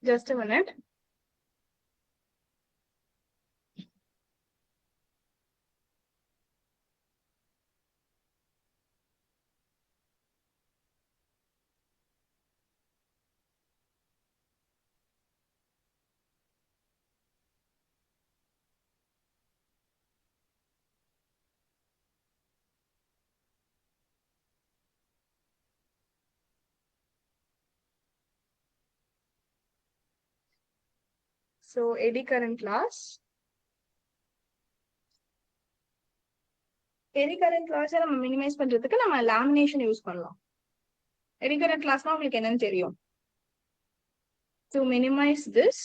Just a minute. So eddy current loss. Eddy current loss நம்ம minimise பண்றதுக்கு நம்ம lamination use பண்ணலாம். Eddy current lossனா உங்களுக்கு என்னன்னு தெரியும். To minimize this,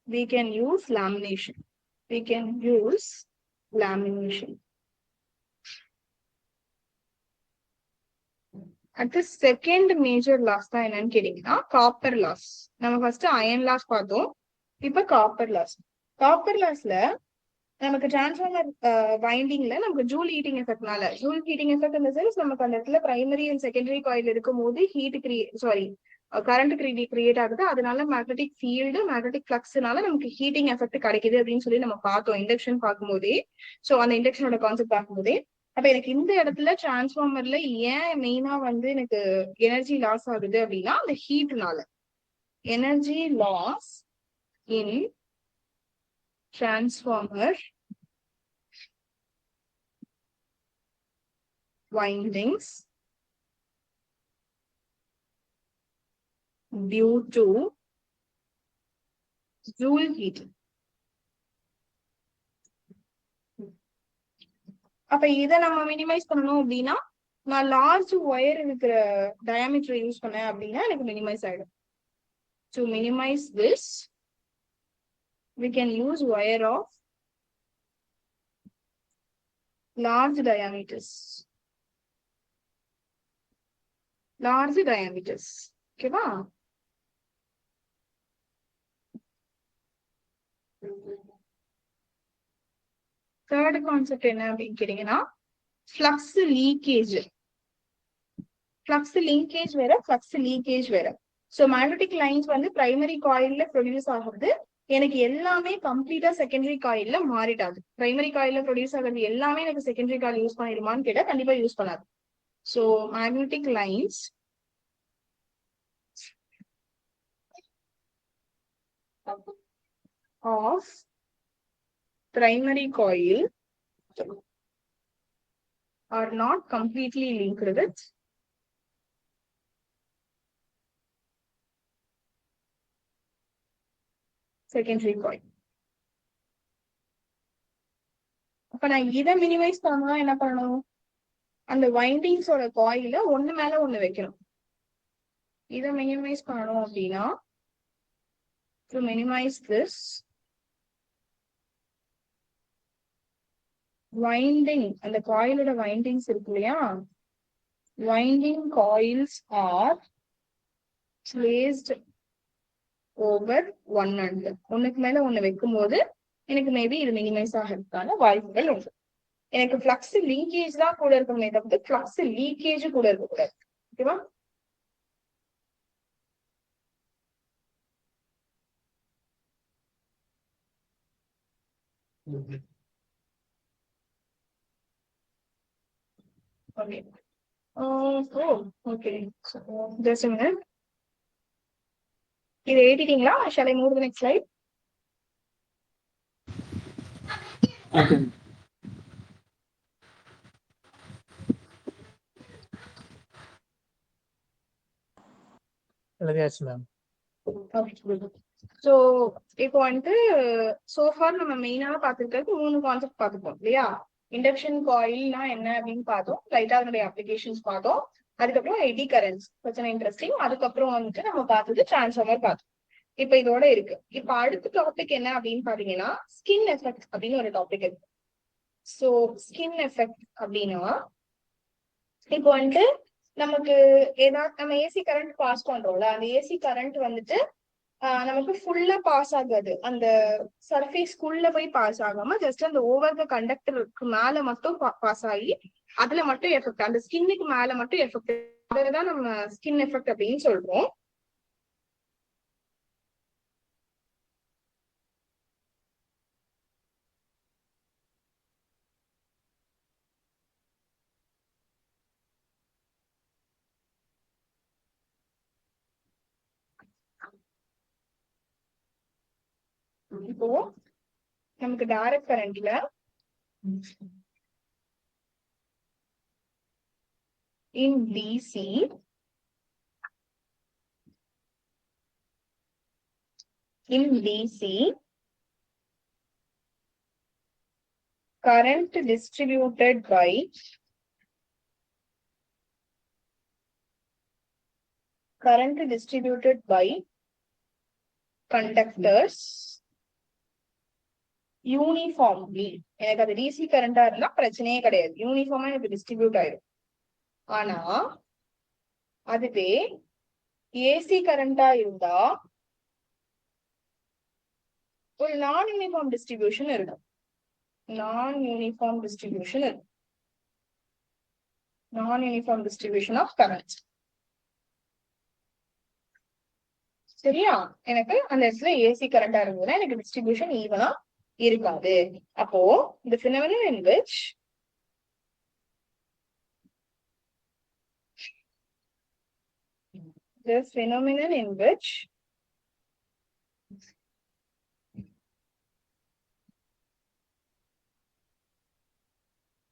we can use lamination. We can use lamination. At the second major loss தான் என்னன்னு கேட்டீங்கன்னா காப்பர் லாஸ். நம்ம ஃபர்ஸ்ட் அயன் லாஸ் பார்த்தோம். இப்ப காப்பர் லாஸ். காப்பர் லாஸ்ல நமக்கு டிரான்ஸ்ஃபார்மர் வைண்டிங்ல நமக்கு ஜூல் ஹீட்டிங் எஃபெக்ட்னால ஜூல் ஹீட்டிங் எஃபெக்ட் இந்த சென்ஸ் நமக்கு அந்த இடத்துல பிரைமரி அண்ட் செகண்டரி காயில் இருக்கும் போது கரண்ட் கிரியேட் ஆகுது. அதனால மேக்னெட்டிக் ஃபீல்டு மேக்னெட்டிக் ஃபிளக்ஸ்னால நமக்கு ஹீட்டிங் எஃபெக்ட் கிடைக்குது அப்படின்னு சொல்லி நம்ம பார்த்தோம் இண்டக்ஷன் பார்க்கும்போதே. ஸோ அந்த இண்டக்ஷனோட கான்செப்ட் பார்க்கும்போதே அப்ப எனக்கு இந்த இடத்துல டிரான்ஸ்ஃபார்மர்ல ஏன் மெயினா வந்து எனக்கு எனர்ஜி லாஸ் ஆகுது அப்படின்னா அந்த ஹீட்னால. Energy loss in transformer windings due to Joule heating. அப்ப இதை நம்ம மினிமைஸ் பண்ணணும் அப்படின்னா நான் லார்ஜ் ஒயர் இருக்கிற டயாமீட்டர் யூஸ் பண்ணேன் அப்படின்னா எனக்கு மினிமைஸ் ஆயிடும். To minimise this we can use wire of large diameters. Okay va? Third concept என்ன அப்படின்னு கேட்டீங்கன்னா flux leakage. Flux linkage வேற, flux leakage வேற. So magnetic lines வந்து primary coilல produce ஆகுது. எனக்கு எல்லாமே கம்ப்ளீட்டா செகண்டரி காயில்ல மாறிட்டாது. பிரைமரி காயில்ல ப்ரொடியூஸ் ஆகிறது எல்லாமே எனக்கு செகண்டரி காயில் யூஸ் பண்ணிடுமான்னு கேட்டா கண்டிப்பா யூஸ் பண்ணாது. So magnetic lines of primary coil are not completely linked with secondary coil. அப்ப நான் இதை மினிமைஸ் பண்ணணும்னா என்ன பண்ணணும்? அந்த வைண்டிங்ஸோட காயில ஒண்ணு மேல ஒண்ணு வைக்கணும். இதை மினிமைஸ் பண்ணணும் அப்படின்னா டு மினிமைஸ் திஸ் வைண்டிங், அந்த காயிலோட வைண்டிங்ஸ் இருக்கு இல்லையா, winding coils R placed over one and ஒண்ணுக்கு மேல ஒண்ணு வைக்கும் போது எனக்கு மேபி இது மினிமைஸ் ஆகிறதுக்கான வாய்ப்புகள் உண்டு. எனக்கு ஃபிளக்ஸ் லீக்கேஜ் தான் கூட இருக்கணுமே தவிர ஃபிளக்ஸ் லீக்கேஜ் கூட இருக்கக்கூடாது. ஓகேவா? Okay. Okay. Just a minute. இதை எழுதிட்டீங்களா? Shall I move to the next slide? Okay. Yes, ma'am. So இப்போ வந்துட்டு சோஃபார் நம்ம மெயினாக பார்த்துருக்கிறது 3 கான்செப்ட் பார்த்துப்போம் இல்லையா? இண்டக்ஷன் காயில்னா என்ன அப்படின்னு பார்த்தோம், லைட்டா அதனுடைய அப்ளிகேஷன்ஸ் பார்த்தோம், அதுக்கப்புறம் எடி கரண்ட்ஸ் பிரச்சனை இன்ட்ரெஸ்டிங், அதுக்கப்புறம் வந்துட்டு நம்ம பார்த்தது டிரான்ஸ்ஃபார்மர் பார்த்தோம். இப்ப இதோட இருக்கு. இப்ப அடுத்த டாபிக் என்ன அப்படின்னு பாத்தீங்கன்னா ஸ்கின் எஃபெக்ட் அப்படின்னு ஒரு டாபிக் இருக்கு. ஸோ ஸ்கின் எஃபெக்ட் அப்படின்னா இப்போ வந்துட்டு நமக்கு ஏதாவது நம்ம ஏசி கரண்ட் பாஸ் பண்றோம்ல, அந்த ஏசி கரண்ட் வந்துட்டு நமக்கு ஃபுல்லா பாஸ் ஆகாது, அந்த சர்ஃபேஸ்க்குள்ள போய் பாஸ் ஆகாம ஜஸ்ட் அந்த ஓவர் த கண்டக்டருக்கு மேல மட்டும் பாஸ் ஆகி அதுல மட்டும் எஃபெக்ட், அந்த ஸ்கின்னுக்கு மேல மட்டும் எஃபெக்ட், அதுதான் நம்ம ஸ்கின் எஃபெக்ட் அப்படின்னு சொல்றோம். இப்போ நமக்கு டைரக்ட் கரண்ட்ல in DC current distributed by conductors uniformly. எனக்கு அது டிசி கரண்டா இருந்தா பிரச்சனையே கிடையாது, யூனிஃபார்மா எனக்கு டிஸ்ட்ரிபியூட் ஆயிடும். ஆனா அதுவே ஏசி கரண்டா இருந்தா ஒரு நான் யூனிஃபார்ம் டிஸ்ட்ரிபியூஷன் இருக்கும். நான் யூனிஃபார்ம் டிஸ்ட்ரிபியூஷன் ஆஃப் கரண்ட். சரியா? எனக்கு அந்த இடத்துல ஏசி கரண்டா இருந்ததுன்னா எனக்கு டிஸ்ட்ரிபியூஷன் ஈவனா இருக்காது. அப்போ இந்த phenomenon in which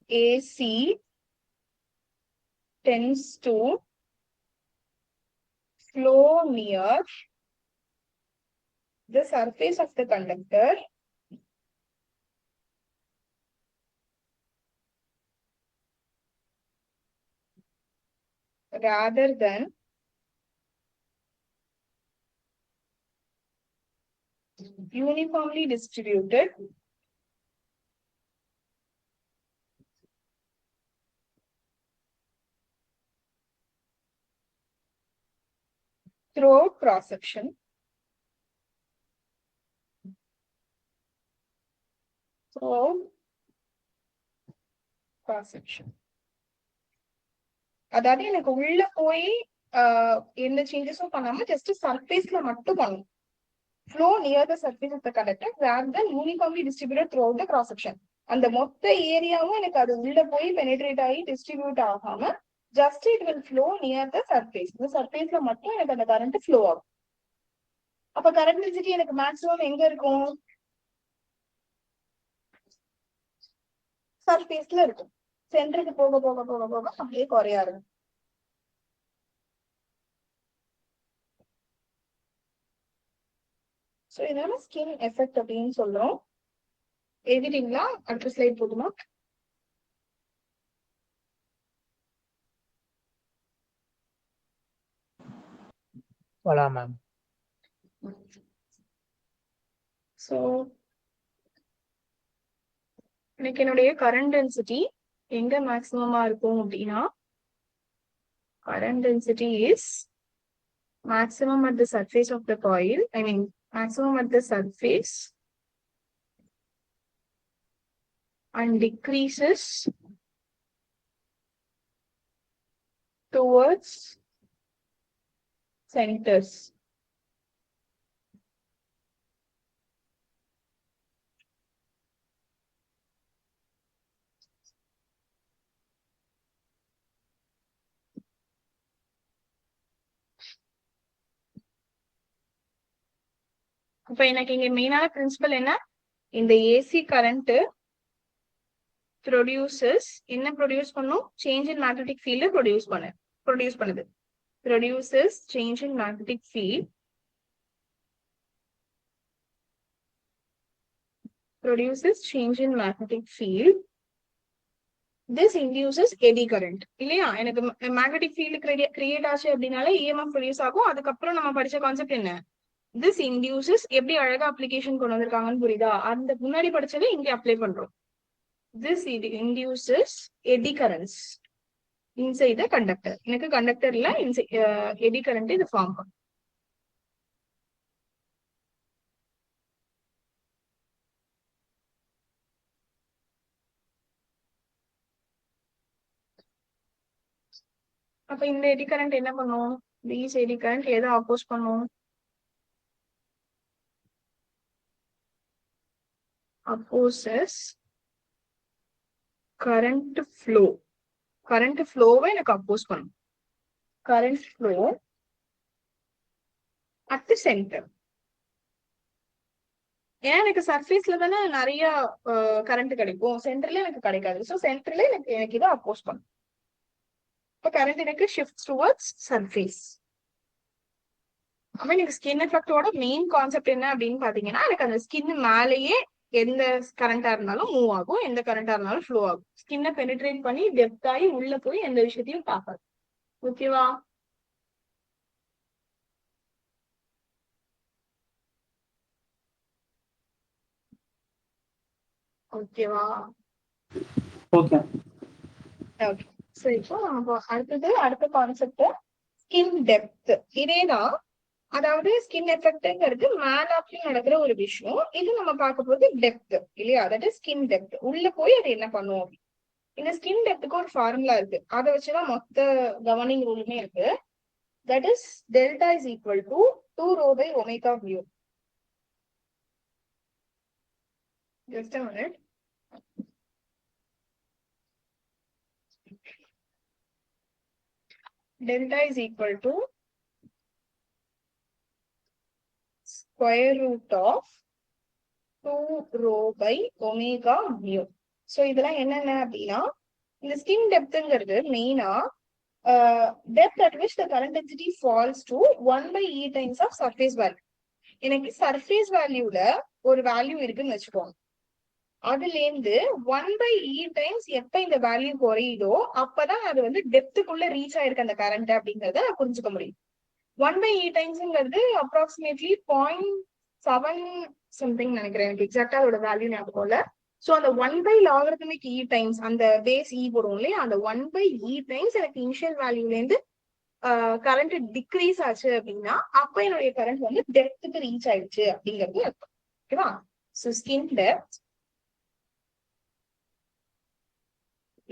AC tends to flow near the surface of the conductor rather than uniformly distributed throughout cross section. அதாவது எனக்கு உள்ள போய் எந்த சேஞ்சஸும் பண்ணாம ஜஸ்ட் சர்ஃபேஸ்ல மட்டும் பண்ணும். flow near the surface of the conductor rather than uniformly distributed throughout the cross section. அந்த மொத்த ஏரியாவும் எனக்கு அது உள்ள போய் பெனிட்ரேட் ஆகி டிஸ்ட்ரிபியூட் ஆகாம just it will flow near the surface. இந்த சர்ஃபேஸ்ல மட்டும் எனக்கு அந்த கரண்ட் ஃப்ளோ ஆகும். அப்ப கரண்ட் டென்சிட்டி எனக்கு மேக்ஸிமம் எங்க இருக்கும்? சர்ஃபேஸ்ல இருக்கும். சென்டருக்கு போக போக போக போக அப்படியே குறையா இருக்கும். சோ இதனால ஸ்கின் எஃபெக்ட் அப்படின்னு சொல்றோம். எழுதிட்டீங்களா? அடுத்த ஸ்லைட் போதுமா? மேம். சோ எனக்கு என்னுடைய கரண்ட் டென்சிட்டி எங்க மேக்ஸிமமா இருக்கும் அப்படின்னா, current density is maximum at the surface of the coil. I mean maximum at the surface and decreases towards centers. அப்ப எனக்கு இங்க மெயினான பிரின்சிபல் என்ன? இந்த ஏசி கரண்ட் ப்ரொடியூசஸ் என்ன ப்ரொடியூஸ் பண்ணும்? Change in magnetic field produce பண்ணுது. Produces change in magnetic field this induces eddy current. இல்லையா? எனக்கு மேக்னெட்டிக் ஃபீல்ட் கிரியேட் ஆச்சு அப்படின்னாலே இஎம்எஃப் ப்ரொடியூஸ் ஆகும். அதுக்கப்புறம் நம்ம படிச்ச கான்செப்ட் என்ன? this induces எப்படி அழகா அப்ளிகேஷன் கொண்டு வந்திருக்காங்கன்னு புரியுதா? அந்த முன்னாடி படிச்சதை இங்க அப்ளை பண்றோம். this induces eddy currents inside the conductor. எனக்கு கண்டக்டர்ல eddy current இது ஃபார்ம் பண்ணும். அப்ப இந்த eddy current என்ன பண்ணும்? these eddy current எதை ஆப்போஸ் பண்ணும்? opposes current flow. current flow-வை எனக்கு அப்போஸ் பண்ணும். current flow at the center. ஏன்னா எனக்கு சர்ஃபேஸ்ல தானே நிறைய கரண்ட் கிடைக்கும், சென்டர்ல எனக்கு கிடைக்காது. ஸோ சென்டர்ல எனக்கு இதை அப்போஸ் பண்ணும். இப்போ கரண்ட் எனக்கு ஷிஃப்ட் டுவர்ட்ஸ் சர்ஃபேஸ். அப்ப எனக்கு ஸ்கின் எஃபெக்டோட மெயின் கான்செப்ட் என்ன அப்படின்னு பாத்தீங்கன்னா, எனக்கு அந்த ஸ்கின் மேலேயே எந்த கரண்டா இருந்தாலும் மூவ் ஆகும், எந்த கரண்டா இருந்தாலும் ஃப்ளோ ஆகும். ஸ்கின்னை பெனிட்ரேட் பண்ணி டெப்த் ஆகி உள்ள போய் எந்த விஷயத்தையும் பார்க்காது. ஓகேவா? ஓகேவா? ஓகே. ஓகே. ஸோ இப்போ நம்ம அடுத்த கான்செப்ட் ஸ்கின் டெப்த். இதேதான், அதாவது ஸ்கின் எஃபெக்ட்ங்கிறது மேலாப்லயும் நடக்கிற ஒரு விஷயம். இது நம்ம பார்க்க போது டெப்த் இல்லையா? அதாவது ஸ்கின் டெப்த் உள்ள போய் அது என்ன பண்ணும். இந்த ஸ்கின் டெப்த்துக்கு ஒரு ஃபார்முலா இருக்கு, அதை வச்சுதான் மொத்த கவர்னிங் ரூலுமே இருக்கு. That is delta is equal to 2 rho by omega mu. Just a minute. Delta is equal to square root of 2 rho by omega mu. So இதெல்லாம் என்னென்ன அப்படின்னா, இந்த ஸ்கின் டெப்த்ங்கிறது மெயினா depth at which the current density falls to 1 by e times of surface value. எனக்கு surface வேல்யூல ஒரு value இருக்குன்னு வச்சுக்கோங்க. அதுல இருந்து 1 by e டைம்ஸ் எப்ப இந்த வேல்யூ குறையுதோ அப்பதான் அது வந்து டெப்த்துக்குள்ள ரீச் ஆயிருக்கு அந்த கரண்ட் அப்படிங்கறத நான் புரிஞ்சுக்க முடியும். 1 by e டைம்ஸ்ங்கிறது அப்ராக்சிமேட்லி 0.7 சம்திங் நினைக்கிறேன், எனக்கு எக்ஸாக்டா அதோட வேல்யூ ஞாபகம் இல்ல. ஸோ அந்த 1 by லாகரிதமிக் e டைம்ஸ், அந்த பேஸ் e போடுவோம் இல்லையா, அந்த 1 by e டைம்ஸ் எனக்கு இனிஷியல் வேல்யூல இருந்து கரண்ட் டிக்ரீஸ் ஆச்சு அப்படின்னா அப்ப என்னுடைய கரண்ட் வந்து டெப்த்துக்கு ரீச் ஆயிடுச்சு அப்படிங்கிறது அர்த்தம். ஓகேவா? So skin depth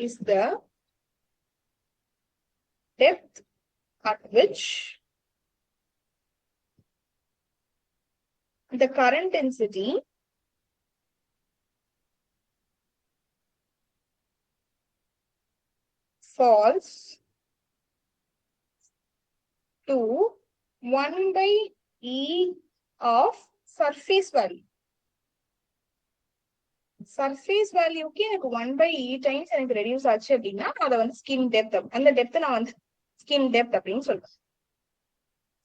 is the depth at which the current density falls to 1 by e of surface value. Surface வேல்யூக்கு எனக்கு 1 by e டைம்ஸ் எனக்கு ரெடியூஸ் ஆச்சு அப்படின்னா அதை வந்து ஸ்கின் டெப்த், அந்த டெப்த் நான் வந்து ஸ்கின் டெப்த் அப்படின்னு சொல்றேன்.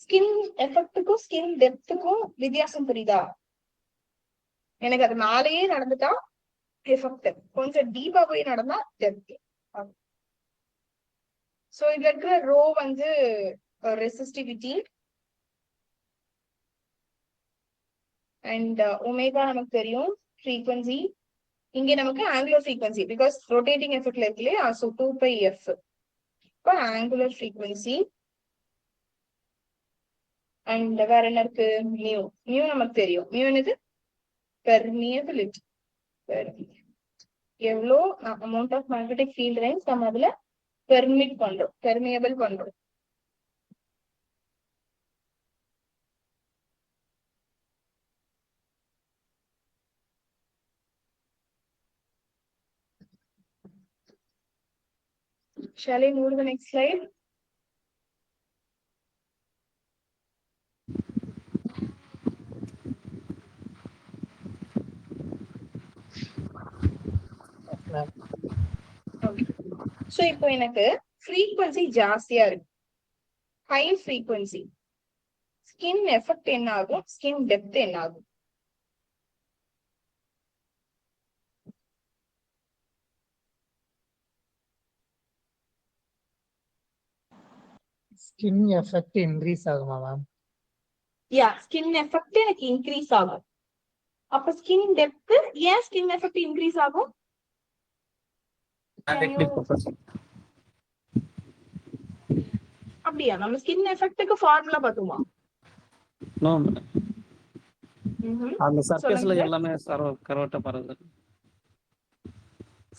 ஸ்கின் எஃபெக்ட்டுக்கும் ஸ்கின் டெப்த்துக்கும் வித்தியாசம் புரியுதா? எனக்கு அது மேலேயே நடந்துட்டா எஃபெக்ட், கொஞ்சம் டீப்பா போய் நடந்தா டெப்த். சோ இதுல இருக்கிற ரோ வந்து ரெசிஸ்டிவிட்டி அண்ட் ஒமேகா நமக்கு தெரியும் ஃப்ரீக்வன்சி. இங்க நமக்கு ஆங்குலர் ஃப்ரீக்வன்சி, பிகாஸ் ரொட்டேட்டிங் எஃபெக்ட்ல இருக்கு இல்லையா, ஸோ 2 π f. இப்போ ஆங்குலர் ஃப்ரீக்வன்சி அண்ட் வேற என்ன இருக்கு, மியூ. மியூ நமக்கு தெரியும், மியூ என்னது, பெர்மியபிலிட்டி. எவ்வளோ amount of magnetic field range நம்ம அதுல பெர்மிட் பண்றோம், பெர்மியபிள் பண்றோம். Shall I move to the next slide? Okay. So இப்போ எனக்கு frequency ஜாஸ்தியா இருக்கு, ஹை frequency. ஸ்கின் எஃபெக்ட் என்ன ஆகும், ஸ்கின் டெப்த் என்ன ஆகும்? ஸ்கின் எஃபெக்ட் இன்க்ரீஸ் ஆகுமா மேம்? யா, ஸ்கின் எஃபெக்ட் எனக்கு இன்க்ரீஸ் ஆகும். அப்ப ஸ்கின் டெப்த் ஏன் ஸ்கின் எஃபெக்ட் இன்க்ரீஸ் ஆகும்? அப்படியா? நம்ம ஸ்கின் எஃபெக்ட்டுக்கு ஃபார்முலா பார்த்துமா? நோ மேடம், அந்த சர்ஃபேஸ்ல எல்லாமே கரெக்ட்டா பரவுது.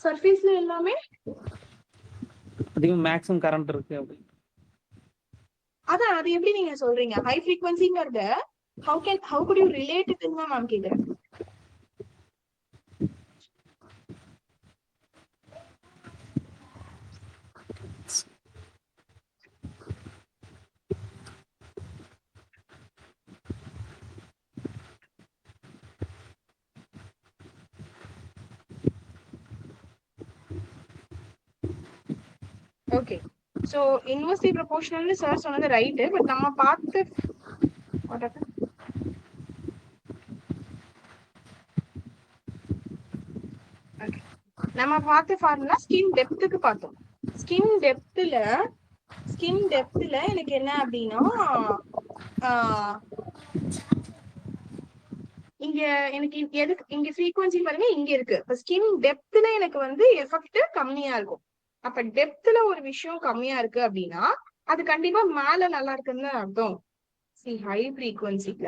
சர்ஃபேஸ்ல எல்லாமே அதிகம் மேக்ஸிமம் கரண்ட் இருக்கு அப்படி. அதான், அது எப்படி நீங்க சொல்றீங்க? ஹை ஃப்ரீக்வன்சிங்கறத how could you relate it ன்னு நான் கேக்குறேன். ஓகே. சோ இன்வெர்ஸ்லி ப்ரொபோர்ஷனல்னு சார் சொன்னது ரைட். பட் நம்ம பார்த்து நம்ம பார்த்த ஃபார்முலா ஸ்கின் டெப்த்துக்கு பார்த்தோம். ஸ்கின் டெப்த்ல எனக்கு என்ன அப்படின்னா இங்க எனக்கு எதுக்கு இங்க ஃப்ரீக்வன்சி பாருங்க இங்க இருக்கு. இப்ப ஸ்கின் டெப்த்ல எனக்கு வந்து எஃபெக்ட் கம்மியா இருக்கும். அப்ப டெப்த்ல ஒரு விஷயம் கம்மியா இருக்கு அப்படின்னா அது கண்டிப்பா மேல நல்லா இருக்குன்னு அர்த்தம். ஹை ஃப்ரீக்வன்சில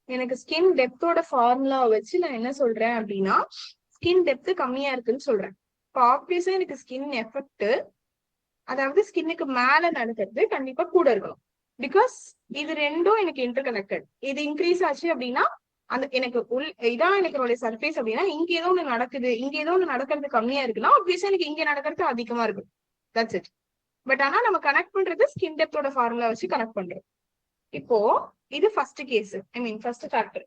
எனக்கு ஸ்கின் டெப்தோட ஃபார்முலா வச்சு நான் என்ன சொல்றேன் அப்படின்னா ஸ்கின் டெப்த் கம்மியா இருக்குன்னு சொல்றேன். இப்போ ஆப்வியஸா எனக்கு ஸ்கின் எஃபெக்ட், அதாவது ஸ்கின்னுக்கு மேல நடக்கிறது கண்டிப்பா கூட இருக்கணும். பிகாஸ் இது ரெண்டும் எனக்கு இன்டர் கனெக்டட். இது இன்க்ரீஸ் ஆச்சு அப்படின்னா அந்த எனக்கு இதான் எனக்கு சர்ஃபேஸ் அப்படின்னா இங்க ஏதோ ஒண்ணு நடக்குது, இங்க ஏதோ ஒண்ணு நடக்கிறது கம்மியா இருக்குன்னா ஆப்வியஸா எனக்கு இங்க நடக்கிறது அதிகமா இருக்கு. That's it. பட் ஆனா நம்ம கனெக்ட் பண்றது ஸ்கின் டெப்தோட ஃபார்முலா வச்சு கனெக்ட் பண்றோம். இப்போ இது first case, I mean first factor.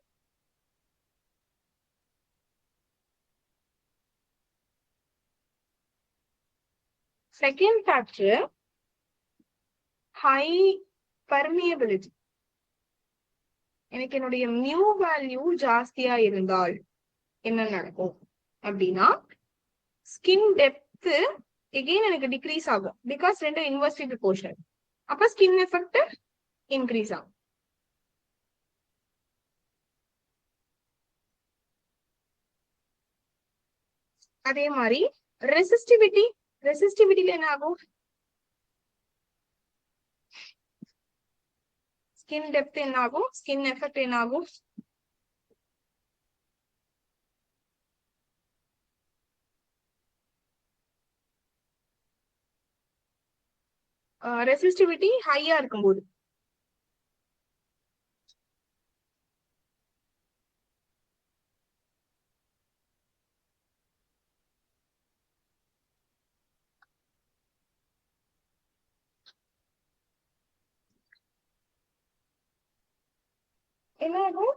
Second factor high permeability. எனக்கு என்னுடைய மியூ வேல்யூ ஜாஸ்தியா இருந்தால் என்ன நடக்கும் அப்படின்னா ஸ்கின் டெப்த் எகெயின் எனக்கு டிக்ரீஸ் ஆகும். பிகாஸ் ரெண்டு இன்வெர்ஸ்லி ப்ரொபோர்ஷனல். அப்ப ஸ்கின் எஃபெக்ட் இன்க்ரீஸ் ஆகும். அதே மாதிரி ரெசிஸ்டிவிட்டில என்ன ஆகும்? ஸ்கின் டெப்த் என்ன ஆகும்? ஸ்கின் எஃபெக்ட் என்ன ஆகும்? ரெசிஸ்டிவிட்டி ஹையா இருக்கும்போது என்ன ஆகும்?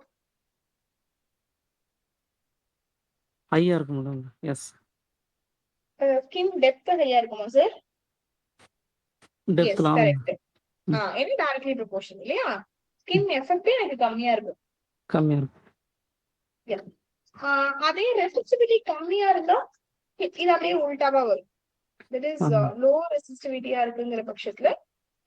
ஹையா இருக்கும் மேடம். எஸ், ஸ்கின் டெப்த் ஹையா இருக்குமா சார்? எஸ், டெப்த்லாம் கரெக்ட். இது டைரக்ட்லி ப்ரொபோர்ஷனல் இல்லையா? ஸ்கின் எஃபெக்ட் எனக்கு கம்மியா இருக்கும். கம்மியா இருக்கும். அதே ரெசிஸ்டிவிட்டி கம்மியா இருந்தா இது அப்படியே உல்டாவா வரும். தட் இஸ் லோ ரெசிஸ்டிவிட்டியா இருக்குங்கிற பட்சத்துல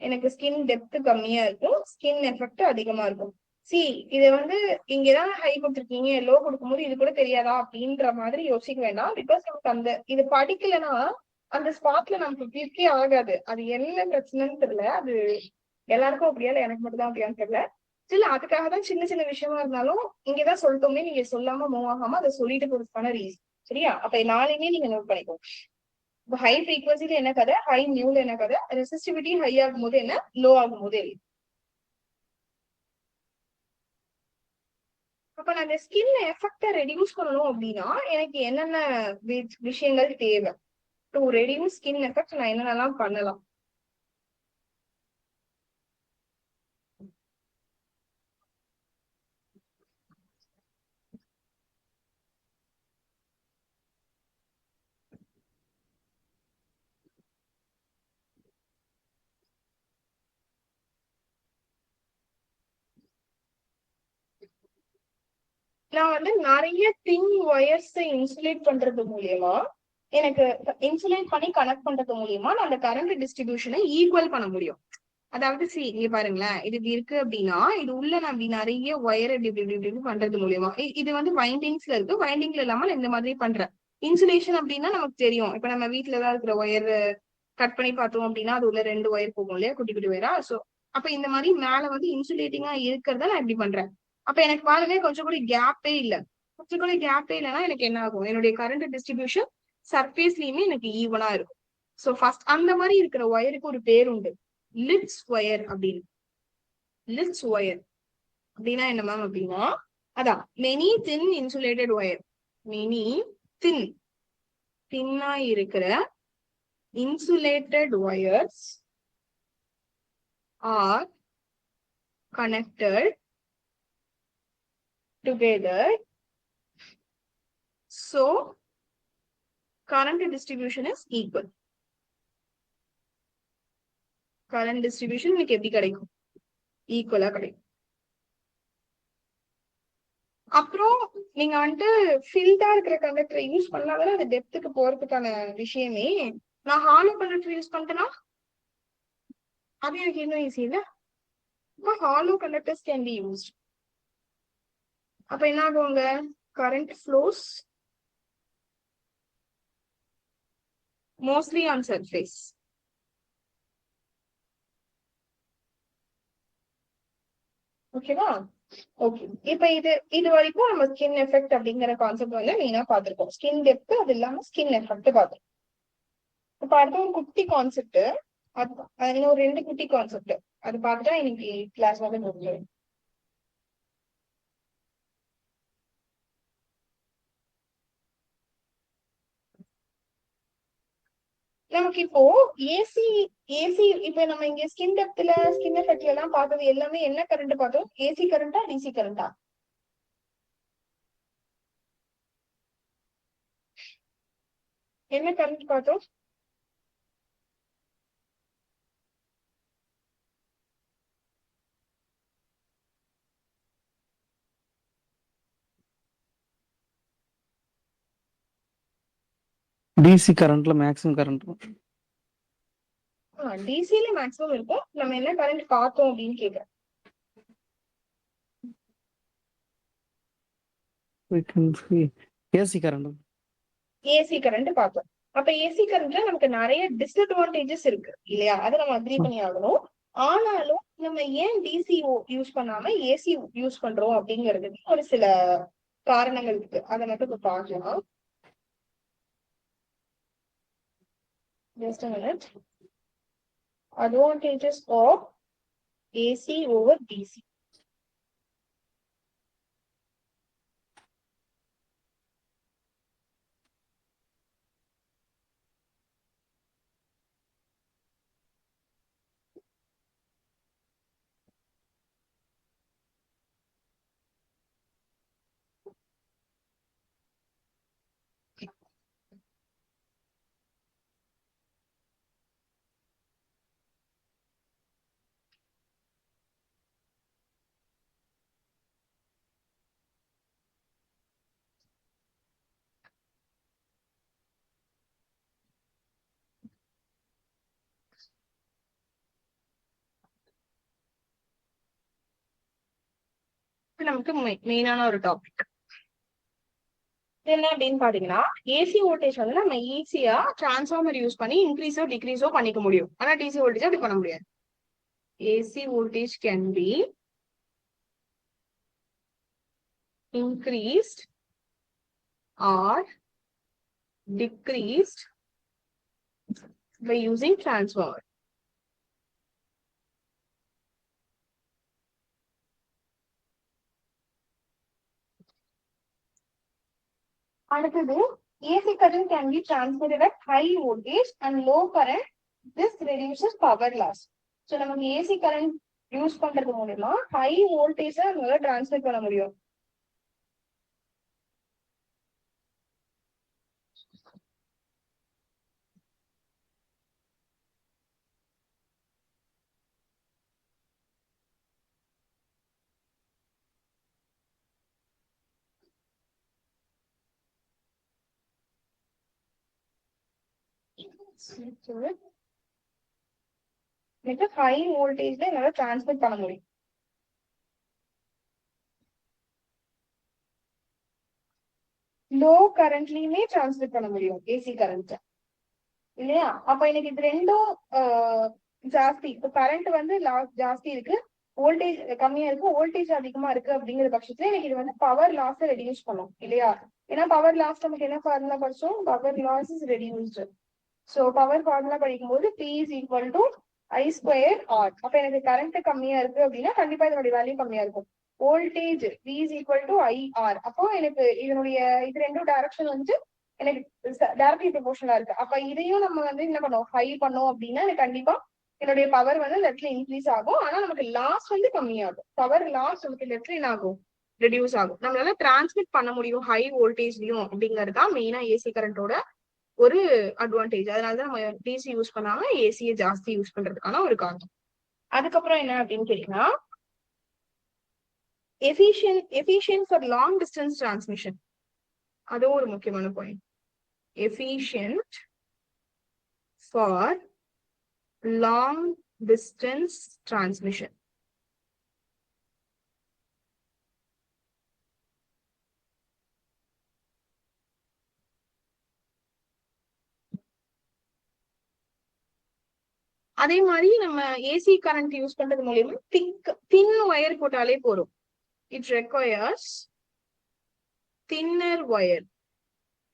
எனக்கு ஸ்கின் டெப்த் கம்மியா இருக்கும், ஸ்கின் எஃபெக்ட் அதிகமா இருக்கும். சி இது வந்து இங்கதான் ஹை கொடுத்துருக்கீங்க, லோ கொடுக்கும்போது இது கூட தெரியாதா அப்படின்ற மாதிரி யோசிக்க வேண்டாம். பிகாஸ் நமக்கு அந்த இது படிக்கலன்னா அந்த ஸ்பாட்ல நமக்கு கிளிக்கே ஆகாது. அது என்ன பிரச்சனைன்னு தெரியல. அது எல்லாருக்கும் அப்படியா இல்லை எனக்கு மட்டும் தான் அப்படியான்னு தெரியல. இல்ல அதுக்காக தான் சின்ன சின்ன விஷயமா இருந்தாலும் இங்கதான் சொல்லிட்டோமே நீங்க சொல்லாம மூவ் ஆகாம அதை சொல்லிட்டு போறதுக்கான ரீசன். சரியா? அப்ப நாளையுமே நீங்க நோட் பண்ணிக்கோங்க. இப்போ ஹை ஃப்ரீக்வன்சில என்ன கதை, ஹை நியூல என்ன கதை, ரெசிஸ்டிவிட்டி ஹை ஆகும் போது என்ன, லோ ஆகும் போது என்ன. அப்ப நான் இந்த ஸ்கின் எஃபெக்டை ரெடியூஸ் பண்ணணும் அப்படின்னா எனக்கு என்னென்ன விஷயங்கள் தேவை? டு ரெடியூஸ் ஸ்கின் எஃபெக்ட் நான் என்னென்னலாம் பண்ணலாம்? நான் வந்து நிறைய தின் ஒயர்ஸ் இன்சுலேட் பண்றது மூலியமா எனக்கு இன்சுலேட் பண்ணி கனெக்ட் பண்றது மூலியமா நான் அந்த கரண்ட் டிஸ்ட்ரிபியூஷனை ஈக்குவல் பண்ண முடியும். அதாவது இங்க பாருங்களேன், இது இப்படி இருக்கு அப்படின்னா இது உள்ள நான் அப்படி நிறைய ஒயர் இப்படி பண்றது மூலியமா இது வந்து வைண்டிங்ஸ்ல இருக்கு. வைண்டிங்ல இல்லாம நான் இந்த மாதிரி பண்றேன். இன்சுலேஷன் அப்படின்னா நமக்கு தெரியும். இப்ப நம்ம வீட்டுலதான் இருக்கிற ஒயர் கட் பண்ணி பார்த்தோம் அப்படின்னா அது உள்ள 2 ஒயர் போகும் இல்லையா, குட்டி குட்டி ஒயரா. சோ அப்ப இந்த மாதிரி மேல வந்து இன்சுலேட்டிங்கா இருக்கிறத நான் இப்படி பண்றேன். அப்ப எனக்கு பாருங்க கொஞ்சம் கூட கேப்பே இல்ல. கொஞ்சம் கூட கேப்பே இல்லைன்னா எனக்கு என்ன ஆகும்? என்னுடைய கரண்ட் டிஸ்ட்ரிபியூஷன் சர்ஃபேஸ்லயுமே எனக்கு ஈவனா இருக்கும். சோ ஃபர்ஸ்ட் அந்த மாதிரி இருக்கிற ஒயருக்கு ஒரு பேர் உண்டு, லிட்ஸ் ஒயர் அப்படின்னு. லிட்ஸ் ஒயர் அப்படின்னா என்ன மேம் அப்படின்னா அதான் மெனி தின் இன்சுலேட்டட் ஒயர். மெனி தின் தின்னா இருக்கிற insulated wires are connected together so current distribution is equal. current distribution உங்களுக்கு எப்படி கிடைக்கும்? ஈக்குவலா கிடைக்கும். அப்புறம் நீங்க வந்துட்டு ஃபில்டா இருக்கிற கண்டக்டரை யூஸ் பண்ணாதானே அது டெப்த்துக்கு போறதுக்கான விஷயமே. நான் ஹாலோ கண்டக்டர் யூஸ் பண்ணிட்டேன்னா அது எனக்கு இன்னும் ஈஸி இல்ல. Hollow conductors can be used. அப்ப என்ன ஆகுவாங்க? Current flows mostly on surface. ஓகேவா? ஓகே, இப்ப இது வரைக்கும் நம்ம ஸ்கின் எஃபெக்ட் அப்படிங்கிற கான்செப்ட் வந்து மெயினா பார்த்திருக்கோம். ஸ்கின் டெப்த், அது இல்லாம ஸ்கின் எஃபெக்ட் பார்த்திருக்கோம். இப்ப அடுத்த ஒரு குட்டி கான்செப்ட், அது இன்னும் 2 குட்டி கான்செப்ட் அது பார்த்துட்டா இன்னைக்கு கிளாஸ் வந்து முடிஞ்சிடும். நமக்கு இப்போ ஏசி இப்ப நம்ம இங்க ஸ்கின் டெப்த்ல ஸ்கின் எஃபெக்ட்ல எல்லாம் பார்த்தது எல்லாமே என்ன கரண்ட் பார்த்தோம்? ஏசி கரண்டா டிசி கரண்டா? என்ன கரண்ட் பார்த்தோம்? டிசி கரண்ட்ல மேக்ஸிமம் கரண்ட் டிசில மேக்ஸிமம் இருக்கும். நம்ம என்ன கரண்ட் பார்த்தோம் அப்படின்னு கேக்குறேன். AC current. ஏசி கரண்ட் பார்த்தோம். அப்ப ஏசி கரண்ட்ல நமக்கு நிறைய டிஸ்அட்வான்டேஜஸ் இருக்கு இல்லையா? அதை நம்ம அக்ரி பண்ணி ஆகணும். ஆனாலும் நம்ம ஏன் டிசி யூஸ் பண்ணாம ஏசி யூஸ் பண்றோம் அப்படிங்கிறதுக்கு ஒரு சில காரணங்கள் இருக்கு. அதை மட்டும் இப்ப பார்க்கலாம். Just a minute. Advantages of AC over DC. நமக்கு மெயினான ஒரு டாபிக் என்ன அப்படின்னு பாத்தீங்கன்னா, ஏசி வோல்டேஜ் வந்து நம்ம ஈஸியா டிரான்ஸ்ஃபார்மர் யூஸ் பண்ணி இன்க்ரீஸோ டிக்ரீஸோ பண்ணிக்க முடியும். ஆனா டிசி வோல்டேஜ் அப்படி பண்ண முடியாது. AC voltage can B increased or decreased by using transformer. அடுத்தது, AC current can be transmitted at high voltage and low current. This reduces power loss. So நமக்கு AC current யூஸ் பண்றது மூலமா high voltage நம்மளால transmit பண்ண முடியும். High வோல்டேஜ்ல என்னால transmit பண்ண முடியும். லோ கரண்ட்லயுமே டிரான்ஸ்மிட் பண்ண முடியும் ஏசி கரண்ட் இல்லையா? அப்ப எனக்கு இது ரெண்டும் ஜாஸ்தி. இப்போ கரண்ட் வந்து ஜாஸ்தி இருக்கு, வோல்டேஜ் கம்மியா இருக்கு, வோல்டேஜ் அதிகமா இருக்கு அப்படிங்கிற பட்சத்துல எனக்கு இது வந்து பவர் லாஸ் ரெடியூஸ் பண்ணும் இல்லையா? ஏன்னா பவர் லாஸ் நமக்கு என்ன ஃபார்முலா படிச்சோம்? Power loss is reduced. So power formula படிக்கும் போது P is equal to I square R. அப்ப எனக்கு கரண்ட் கம்மியா இருக்கு அப்படின்னா கண்டிப்பா இதனுடைய வேல்யூ கம்மியா இருக்கும். Voltage V is equal to IR. அப்போ எனக்கு இதனுடைய இது ரெண்டும் டைரக்ஷன் வந்து எனக்கு டைரக்ட்லி ப்ரொபோர்ஷனலா இருக்கு. அப்ப இதையும் நம்ம வந்து என்ன பண்ணோம்? ஹை பண்ணோம் அப்படின்னா எனக்கு கண்டிப்பா என்னுடைய பவர் வந்து லெட்ல இன்க்ரீஸ் ஆகும். ஆனா நமக்கு லாஸ் வந்து கம்மியாகும். பவர் லாஸ் நமக்கு லெட்ல என்ன ஆகும்? ரெடியூஸ் ஆகும். நம்மளால டிரான்ஸ்மிட் பண்ண முடியும் ஹை வோல்டேஜ்லயும் அப்படிங்கறதுதான் மெயினா ஏசி கரண்டோட ஒரு அட்வான்டேஜ். அதனாலதான் நம்ம டிசி யூஸ் பண்ணாம ஏசியை ஜாஸ்தி யூஸ் பண்றதுக்கான ஒரு காரணம். அதுக்கப்புறம் என்ன அப்படின்னு கேட்டீங்கன்னா, efficient for long distance transmission. அதுவும் ஒரு முக்கியமான point. Efficient for long distance transmission. அதே மாதிரி நம்ம ஏசி கரண்ட் யூஸ் பண்றது மூலியமா தின் ஒயர் போட்டாலே போதும். It requires thinner wire.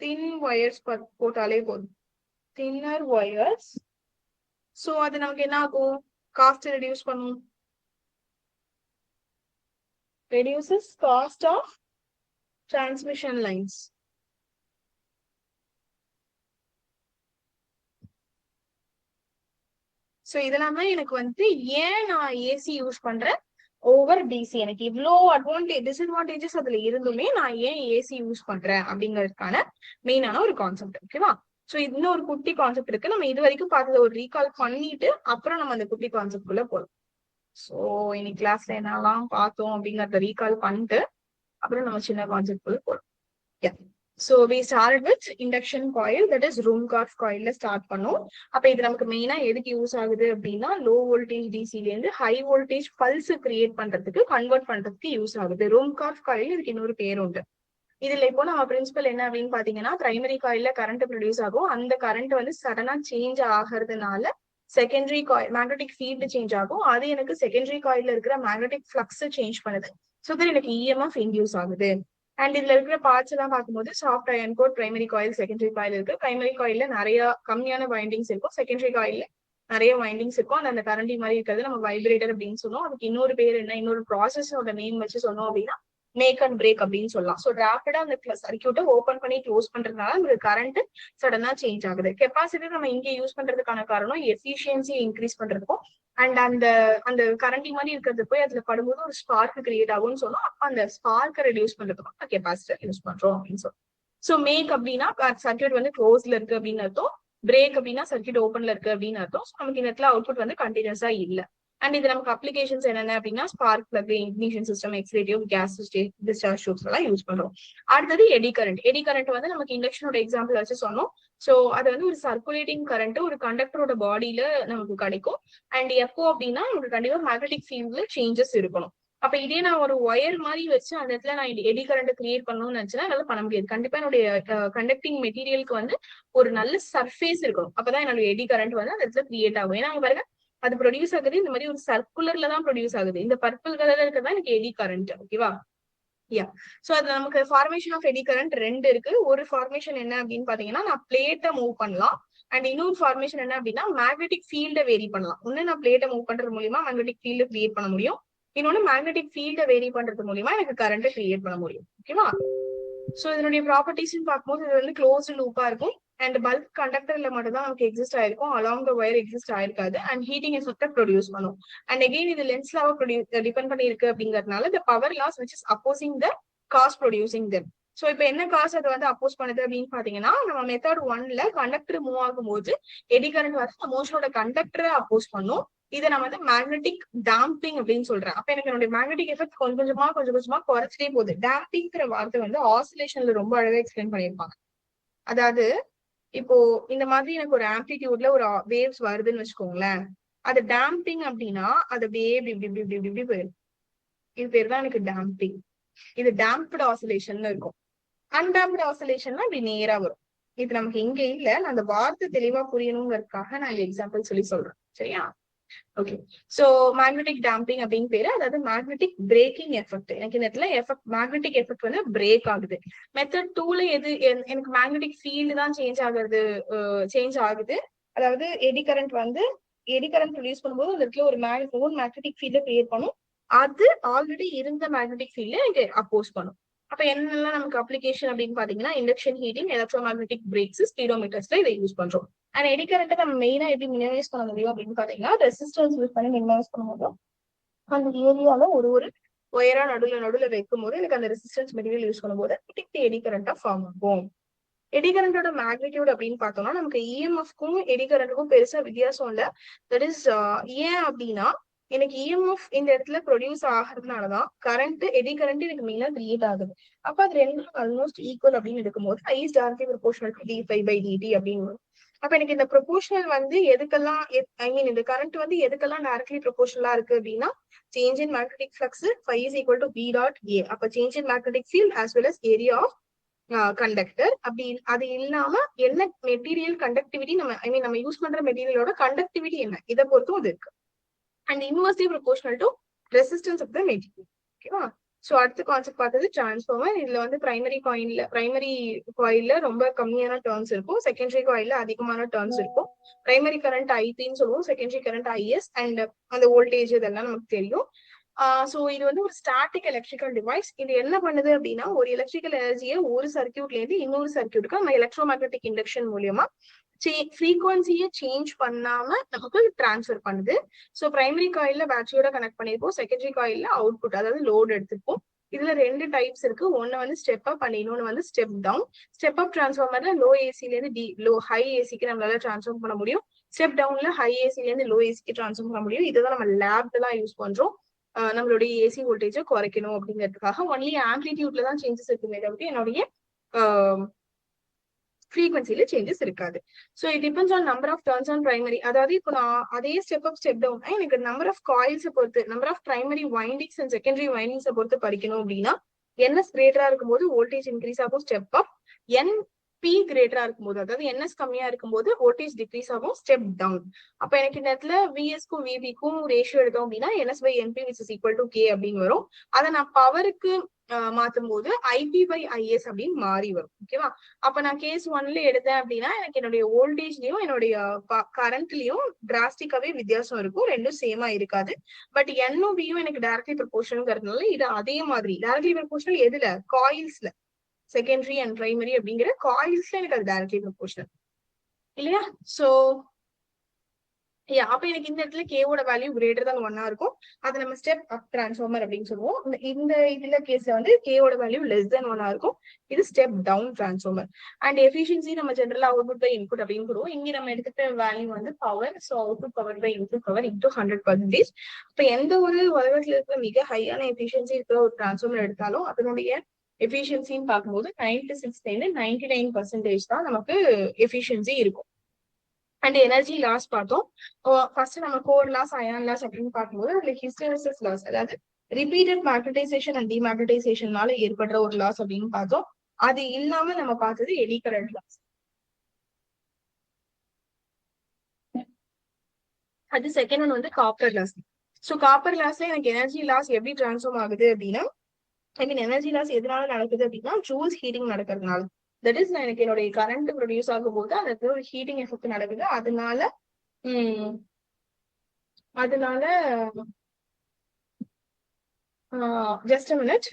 Thin wires போட்டாலே போதும். Thinner wires. சோ அது நமக்கு என்ன ஆகும்? காஸ்ட் ரெடியூஸ் பண்ணும். reduces cost of transmission lines. So இதெல்லாம் எனக்கு வந்து ஏன் நான் ஏசி யூஸ் பண்றேன் ஓவர் டிசி. எனக்கு இவ்வளோ டிஸ்அட்வான்டேஜஸ் அதுல இருந்துமே நான் ஏன் ஏசி யூஸ் பண்றேன் அப்படிங்கிறதுக்கான மெயினான ஒரு கான்செப்ட். ஓகேவா? சோ இன்னொரு குட்டி கான்செப்ட் இருக்கு. நம்ம இது வரைக்கும் பார்த்ததை ஒரு ரீகால் பண்ணிட்டு அப்புறம் நம்ம அந்த குட்டி கான்செப்ட் குள்ள போறோம். சோ இன்னைக்கு கிளாஸ்ல என்னெல்லாம் பார்த்தோம் அப்படிங்கறத ரீகால் பண்ணிட்டு அப்புறம் நம்ம சின்ன கான்செப்ட் குள்ள போறோம். So we started with induction coil, that is room cart coil start பண்ணோம். அப்ப இது நமக்கு மெயினா எதுக்கு யூஸ் ஆகுது அப்படின்னா, லோ வோல்டேஜ் டிசில இருந்து ஹை வோல்டேஜ் பல்ஸ் கிரியேட் பண்றதுக்கு, கன்வெர்ட் பண்றதுக்கு யூஸ் ஆகுது. ரூம் கார்ட் காயில் இதுக்கு இன்னொரு பேர் உண்டு. இதுல இப்போ நம்ம பிரின்சிபல் என்ன அப்படின்னு பாத்தீங்கன்னா, பிரைமரி காயில்ல கரண்ட் ப்ரொடியூஸ் ஆகும். அந்த கரண்ட் வந்து சடனா சேஞ்ச் ஆகிறதுனால secondary coil magnetic field change ஆகும். அது எனக்கு செகண்டரி காயில்ல இருக்கிற மேக்னெட்டிக் ஃபிளக்ஸ் சேஞ்ச் பண்ணுது. ஸோ தட் எனக்கு இஎம்எஃப் இன்டியூஸ் ஆகுது. அண்ட் இதுல இருக்கிற பார்ட்ஸ் எல்லாம் பார்க்கும்போது soft iron core, primary coil, secondary coil இருக்கு. பிரைமரி காயில்ல நிறைய கம்மியான வைண்டிங்ஸ் இருக்கும். செகண்டரி காயில்ல நிறைய வைண்டிங்ஸ் இருக்கும். அந்த கரண்டி மாதிரி இருக்கிறது நம்ம வைப்ரேட்டர் அப்படின்னு சொன்னோம். அதுக்கு இன்னொரு பேர் என்ன, இன்னொரு ப்ராசஸோட நேம் வச்சு சொன்னோம் அப்படின்னா மேக் அண்ட் பிரேக் அப்படின்னு சொல்லலாம். ஸோ டிராப்டா அந்த சர்க்கியூட்டை ஓப்பன் பண்ணி க்ளோஸ் பண்றதுனால அந்த கரண்ட் சடனா சேஞ்ச் ஆகுது. கெப்பாசிட்டி நம்ம இங்க யூஸ் பண்றதுக்கான காரணம் எஃபிஷியன்சி இன்க்ரீஸ் பண்றதுக்கும் அண்ட் அந்த அந்த கரண்டி மாதிரி இருக்கிறது போய் அதுல படும்போது ஒரு ஸ்பார்க் கிரியேட் ஆகும்னு சொன்னோம். அப்ப அந்த ஸ்பார்க்கை ரெடியூஸ் பண்றதுக்கும் கெப்பாசிட்டர் யூஸ் பண்றோம் அப்படின்னு சொல்றோம். சோ மேக் அப்படின்னா சர்க்கியூட் வந்து க்ளோஸ்ல இருக்கு அப்படின்னு அர்த்தம். பிரேக் அப்படின்னா சர்க்கியூட் ஓப்பன்ல இருக்கு அப்படின்னு அர்த்தம். நமக்கு இந்த இடத்துல அவுட்புட் வந்து கண்டினியூஸா இல்ல. அண்ட் இது நமக்கு அப்ளிகேஷன்ஸ் என்னென்ன அப்படின்னா, ஸ்பார்க் பிளக், இக்னிஷன் சிஸ்டம், எக்ஸ்ரேட்டிவ், கேஸ் டிஸ்சார்ஜ் டியூப்ஸ் எல்லாம் யூஸ் பண்றோம். அடுத்தது எடி கரண்ட். எடி கரண்ட் வந்து நமக்கு இண்டக்ஷனோட எக்ஸாம்பிள் வச்சு சொன்னோம். சோ அது வந்து ஒரு சர்க்குலேட்டிங் கரண்ட் ஒரு கண்டக்டரோட பாடியில நமக்கு கிடைக்கும். அண்ட் எப்போ அப்படின்னா நமக்கு கண்டிப்பா மேக்னெட்டிக் ஃபீல்ட்ல சேஞ்சஸ் இருக்கணும். அப்ப இதே நான் ஒரு ஒயர் மாதிரி வச்சு அந்த இடத்துல நான் எடி கரண்ட் கிரியேட் பண்ணணும்னு நினைச்சேன்னா என்னால பண்ண முடியாது. கண்டிப்பா என்னுடைய கண்டக்டிங் மெட்டீரியலுக்கு வந்து ஒரு நல்ல சர்ஃபேஸ் இருக்கணும். அப்பதான் என்னோட எடி கரண்ட் வந்து அந்த இடத்துல கிரியேட் ஆகும். ஏன்னா பாருங்க, அது ப்ரொடியூஸ் ஆகுது இந்த மாதிரி ஒரு சர்க்குலர்ல தான் ப்ரொடியூஸ் ஆகுது. இந்த பர்பிள் கலர்ல இருக்கிறதா எனக்கு எடி கரண்ட். ஓகேவா? யா. சோ அது நமக்கு ஃபார்மேஷன் ஆஃப் எடி கரண்ட் ரெண்டு இருக்கு. ஒரு ஃபார்மேஷன் என்ன அப்படின்னு பாத்தீங்கன்னா, நான் பிளேட்டை மூவ் பண்ணலாம். அண்ட் இன்னொரு ஃபார்மேஷன் என்ன அப்படின்னா, மேக்னெட்டிக் ஃபீல்டை வேரி பண்ணலாம். ஒண்ணு நான் பிளேட்டை மூவ் பண்றது மூலியமா மேக்னெட்டிக் ஃபீல்டு கிரியேட் பண்ண முடியும். இன்னொன்னு மேக்னெட்டிக் ஃபீல்டை வேரி பண்றது மூலியமா எனக்கு கரண்ட் கிரியேட் பண்ண முடியும். ஓகேவா? சோ இதனுடைய ப்ராப்பர்ட்டிஸ் பார்க்கும்போது இது வந்து க்ளோஸ்டு லூப்பா இருக்கும். அண்ட் பல்க் கண்டக்டர்ல மட்டும் தான் நமக்கு எக்ஸிஸ்ட் ஆயிருக்கும். அலாங் த ஒயர் எக்ஸிஸ்ட் ஆயிருக்காது. அண்ட் ஹீட்டிங் எஃபெக்டை ப்ரொடியூஸ் பண்ணும். அண்ட் அகெயின் இது லென்ஸ் லாவை டிபெண்ட் பண்ணி இருக்கு அப்படிங்கறதுனால the power laws which is opposing the cause producing them. So இப்ப என்ன காசு அது வந்து அப்போஸ் பண்ணுது அப்படின்னு பாத்தீங்கன்னா, நம்ம மெத்தட் 1ல கண்டக்டர் மூவ் ஆகும்போது எடி கரண்ட் வந்து மோஷனோட கண்டக்டரை அப்போஸ் பண்ணும். இதை நான் வந்து மேக்னெட்டிக் டேம்பிங் அப்படின்னு சொல்றேன். அப்ப எனக்கு என்னுடைய மேக்னெட்டிக் எஃபெக்ட் கொஞ்சம் கொஞ்சமா குறைச்சிட்டே போகுது. டேம்பிங்கிற வார்த்தை வந்து ஆசிலேஷன்ல ரொம்ப அழகா எக்ஸ்பிளைன் பண்ணிருப்பாங்க. அதாவது இப்போ இந்த மாதிரி எனக்கு ஒரு ஆம்பிடியூட்ல ஒரு வேவ்ஸ் வருதுன்னு வச்சுக்கோங்களேன். அது டேம்பிங் அப்படின்னா அது வேவ் இப்படி இப்படி இப்படி இப்படி போயிடும். இது பேர் தான் எனக்கு டேம்பிங். இது டேம்ப்டு ஆசிலேஷன் இருக்கும். அன்டேம்ப்டு ஆசிலேஷன்னா இப்படி நேரா வரும். இது நமக்கு இங்க இல்ல. நான் அந்த வார்த்தை தெளிவா புரியணுங்கிறதுக்காக நான் இந்த எக்ஸாம்பிள் சொல்றேன். சரியா? ஓகே. சோ மேக்னெட்டிக் டேம்பிங் அப்படின்னு பேரு. அதாவது மேக்னெட்டிக் பிரேக்கிங் எஃபெக்ட். எனக்கு இந்த இடத்துல மேக்னெட்டிக் எஃபெக்ட் வந்து பிரேக் ஆகுது. மெத்தட் 2ல எது எனக்கு மேக்னெட்டிக் ஃபீல்டு தான் சேஞ்ச் ஆகுது. அதாவது எடி கரண்ட் ப்ரொடியூஸ் பண்ணும்போது அந்த இடத்துல ஒரு மேக்னெட்டிக் ஃபீல்ட கிரியேட் பண்ணும். அது ஆல்ரெடி இருந்த மேக்னெட்டிக் ஃபீல்ட எனக்கு அப்போஸ் பண்ணும். அப்ப என்னெல்லாம் நமக்கு அப்ளிகேஷன் அப்படின்னு பாத்தீங்கன்னா, induction heating, electromagnetic brakes, ஸ்பீடோமீட்டர்ஸ்ல இதை யூஸ் பண்றோம். அண்ட் எடி கரண்ட்டை நம்ம மெயினா எப்படி மினிமைஸ் பண்ண முடியும் அப்படின்னு பாத்தீங்கன்னா, ரெசிஸ்டன்ஸ் யூஸ் பண்ணி மினிமைஸ் பண்ண முடியும். அந்த ஏரியால ஒரு ஒயரா நடுவுல வைக்கும் போது எனக்கு அந்த ரெசிஸ்டன்ஸ் மெட்டீரியல் யூஸ் பண்ணும்போது எடி கரண்டா ஃபார்ம் ஆகும். எடி கரண்டோட மேக்னிடியூட் அப்படின்னு பார்த்தோம்னா நமக்கு இஎம்எஃப்க்கும் எடி கரண்ட்டுக்கும் பெருசா வித்தியாசம் இல்ல. தட் இஸ் ஏன் அப்படின்னா எனக்கு இஎம்எஃப் இந்த இடத்துல ப்ரொடியூஸ் ஆகிறதுனாலதான் கரண்ட் எடி கரண்ட் எனக்கு மெயினா கிரியேட் ஆகுது. அப்ப அது ரெண்டும் ஆல்மோஸ்ட் ஈக்குவல் அப்படின்னு எடுக்கும்போது I is directly proportional to d5/dt அப்படின்னு வரும். அப்ப எனக்கு இந்த ப்ரொபோர்ஷனல் வந்து எதுக்கெல்லாம் ஐ மீன் இந்த கரண்ட் வந்து எதுக்கெல்லாம் டைரக்ட்லி ப்ரொபோர்ஷனலா இருக்கு அப்படின்னா change in magnetic flux phi is equal to b dot a. அப்ப change in magnetic field as well as area of conductor. அப்படி அது இல்லாம என்ன மெட்டீரியல் கண்டக்டிவிட்டி நம்ம ஐ மீன் நம்ம யூஸ் பண்ற மெட்டீரியலோட கண்டக்டிவிட்டி என்ன இதை பொறுத்தும் அது இருக்கு. And inversely proportional to resistance of the material. ஓகேவா? சோ அடுத்த கான்செப்ட் பார்த்தது டிரான்ஸ்ஃபார்மர். இதுல வந்து பிரைமரி காயில்ல ரொம்ப கம்மியான டர்ன்ஸ் இருக்கும், செகண்டரி காயில்ல அதிகமான டர்ன்ஸ் இருக்கும். பிரைமரி கரண்ட் ஐபின்னு சொல்லுவோம், செகண்டரி கரண்ட் ஐஎஸ், அண்ட் அந்த வோல்டேஜ் இதெல்லாம் நமக்கு தெரியும். சோ இது வந்து ஒரு ஸ்டாட்டிக் எலக்ட்ரிக்கல் டிவைஸ். இது என்ன பண்ணுது அப்படின்னா ஒரு எலக்ட்ரிக்கல் எனர்ஜியை ஒரு சர்க்கியூட்ல இருந்து இன்னொரு சர்க்கியூட்டுக்கு நம்ம எலக்ட்ரோ மேக்னெட்டிக் இண்டக்ஷன் மூலியமா ஃப்ரீக்வன்சியை சேஞ்ச் பண்ணாம நமக்கு டிரான்ஸ்ஃபர் பண்ணுது. ஸோ பிரைமரி காயில்ல பேட்டரியோட கனெக்ட் பண்ணிருப்போம், செகண்டரி காயில்ல அவுட்புட் அதாவது லோட் எடுத்துப்போம். இதுல ரெண்டு டைப்ஸ் இருக்கு, ஒன்னு வந்து ஸ்டெப் அப் அண்ட் இன்னொன்னு வந்து ஸ்டெப் டவுன். ஸ்டெப் அப் டிரான்ஸ்ஃபார்மர்ல லோ ஏசில இருந்து ஹை ஏசிக்கு நம்மளால டிரான்ஸ்ஃபார்ம் பண்ண முடியும். ஸ்டெப் டவுன்ல ஹை ஏசில இருந்து லோ ஏசிக்கு டிரான்ஸ்ஃபார்ம் பண்ண முடியும். இதுதான் நம்ம லேப்ல எல்லாம் யூஸ் பண்றோம். நம்மளுடைய ஏசி வோல்டேஜை குறைக்கணும் அப்படிங்கிறதுக்காக. ஒன்லி ஆம்பிளிடியூட்ல தான் சேஞ்சஸ் இருக்குமே தவிர என்னுடைய ஃப்ரீக்வன்சில சேஞ்சஸ் இருக்காது. So it depends on number of turns on primary. அதாவது இப்போ நான் அதே ஸ்டெப் அப் ஸ்டெப் டவுன் எனக்கு நம்பர் ஆஃப் காயில்ஸை பொறுத்து, number of primary windings and secondary வைண்டிங்ஸை பொறுத்து படிக்கணும் அப்படின்னா என்எஸ் கிரேட்டரா இருக்கும்போது வோல்டேஜ் இன்க்ரீஸ் ஆகும் ஸ்டெப் அப், என் பி கிரேட்டரா இருக்கும்போது அதாவது என்எஸ் கம்மியா இருக்கும்போது வோல்டேஜ் டிக்ரீஸ் ஆகும் ஸ்டெப் டவுன். அப்ப எனக்கு இந்த இடத்துல விஎஸ்க்கும் விபிக்கும் ரேஷியோ எடுத்தோம் அப்படின்னா NS by N P which is equal to K அப்படின்னு வரும். அதை நான் பவருக்கு மாத்தும் போது ஐபி பை ஐஎஸ் அப்படின்னு மாறி வரும். ஓகேவா? அப்ப நான் கேஸ் ஒன்ல எடுத்தேன் அப்படின்னா எனக்கு என்னுடைய வோல்டேஜ்லயும் என்னுடைய கரண்ட்லயும் டிராஸ்டிக்காவே வித்தியாசம் இருக்கும், ரெண்டும் சேமா இருக்காது. பட் என்னும் பியும் எனக்கு டைரக்ட்லி ப்ரொபோர்ஷனல்ங்கிறதுனால இது அதே மாதிரி டைரக்ட்லி ப்ரொபோர்ஷனல் எதுல காயில்ஸ்ல செகண்டரி அண்ட் பிரைமரி அப்படிங்கிற காயில்ஸ்ல எனக்கு அது டைரக்ட்லி ப்ரொபோர்ஷனல் இல்லையா? சோ அப்ப எனக்கு இந்த இடத்துல கேவோட வேல்யூ கிரேட்டர் தான் 1 இருக்கும். அது நம்ம ஸ்டெப் அப் டிரான்ஸ்ஃபார்மர் அப்படின்னு சொல்லுவோம். இந்த இதுல கேஸ்ல வந்து கேவோட வேல்யூ லெஸ் தென் 1 இருக்கும். இது step down transformer. And efficiency நம்ம ஜென்ரலா அவுட்புட் பை இன்புட் அப்படின்னு சொல்லுவோம். இங்க நம்ம எடுத்துட்ட வேல்யூ வந்து power. So output power by input power into 100%. இப்ப எந்த ஒரு உலகத்துல இருக்கிற மிக ஹையான எஃபிஷியன்சி இருக்கிற ஒரு டிரான்ஸ்ஃபார்மர் எடுத்தாலும் அதனுடைய எஃபிஷியன்சின்னு பார்க்கும்போது 96 99% தான் நமக்கு எஃபிஷியன்சி இருக்கும். அண்ட் எனர்ஜி லாஸ் பார்த்தோம். ஃபர்ஸ்ட் நம்ம கோர் லாஸ், அயான் லாஸ் அப்படின்னு பார்க்கும்போது அதுல ஹிஸ்டெரிசிஸ் லாஸ் அதாவது ரிப்பீட்டட் மேக்னடைசேஷன் அண்ட் டிமேக்னடைசேஷனால ஏற்படுற ஒரு லாஸ் அப்படின்னு பார்த்தோம். அது இல்லாம நம்ம பார்த்தது எடி கரண்ட் லாஸ். அது செகண்ட் ஒன் வந்து காப்பர் லாஸ். ஸோ காப்பர் லாஸ்ல எனக்கு எனர்ஜி லாஸ் எப்படி டிரான்ஸ்ஃபார்ம் ஆகுது அப்படின்னா ஐ மீன் எனர்ஜி லாஸ் எதனால நடக்குது அப்படின்னா ஜூல்ஸ் ஹீட்டிங் நடக்கிறதுனால. தட் இஸ் எனக்கு என்னுடைய கரண்ட் ப்ரொடியூஸ் ஆகும் போது அதுக்கு ஒரு ஹீட்டிங் எஃபெக்ட் நடக்குது. அதனால just a minute.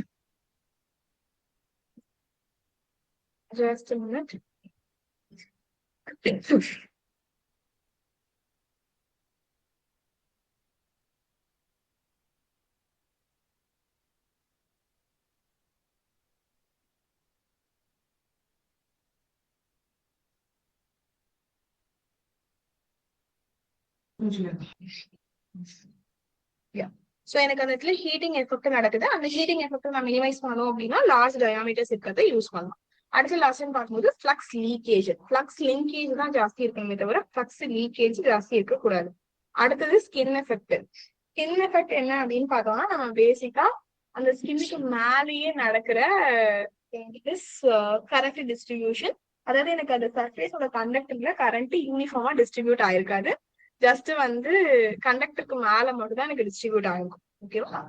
சோ எனக்கு அந்த இடத்துல ஹீட்டிங் எஃபெக்ட் நடக்குது. அந்த ஹீட்டிங் எஃபெக்ட் நான் மினிமைஸ் பண்ணணும் அப்படின்னா லார்ஜ் டயாமீட்டர்ஸ் இருக்கிறத யூஸ் பண்ணலாம். அடுத்த லாஸ்ட்னு பார்க்கும்போது ஃபிளக்ஸ் லீக்கேஜ். ஃபிளக்ஸ் லிங்கேஜ் தான் ஜாஸ்தி இருக்கணுமே தவிர ஃபிளக்ஸ் லீக்கேஜ் ஜாஸ்தி இருக்கக்கூடாது. அடுத்தது ஸ்கின் எஃபெக்ட். ஸ்கின் எஃபெக்ட் என்ன அப்படின்னு பார்த்தோம்னா நம்ம பேசிக்கா அந்த ஸ்கின்னுக்கு மேலேயே நடக்கிற கரண்ட் டிஸ்ட்ரிபியூஷன். அதாவது எனக்கு அந்த சர்ஃபேஸோட கண்டக்டர்ல கரண்ட் யூனிஃபார்மா டிஸ்ட்ரிபியூட் ஆயிருக்காது. ஜஸ்ட் வந்து கண்டக்டருக்கு மேல மட்டும் தான் எனக்கு டிஸ்ட்ரிபியூட் ஆகும். ஓகேவா?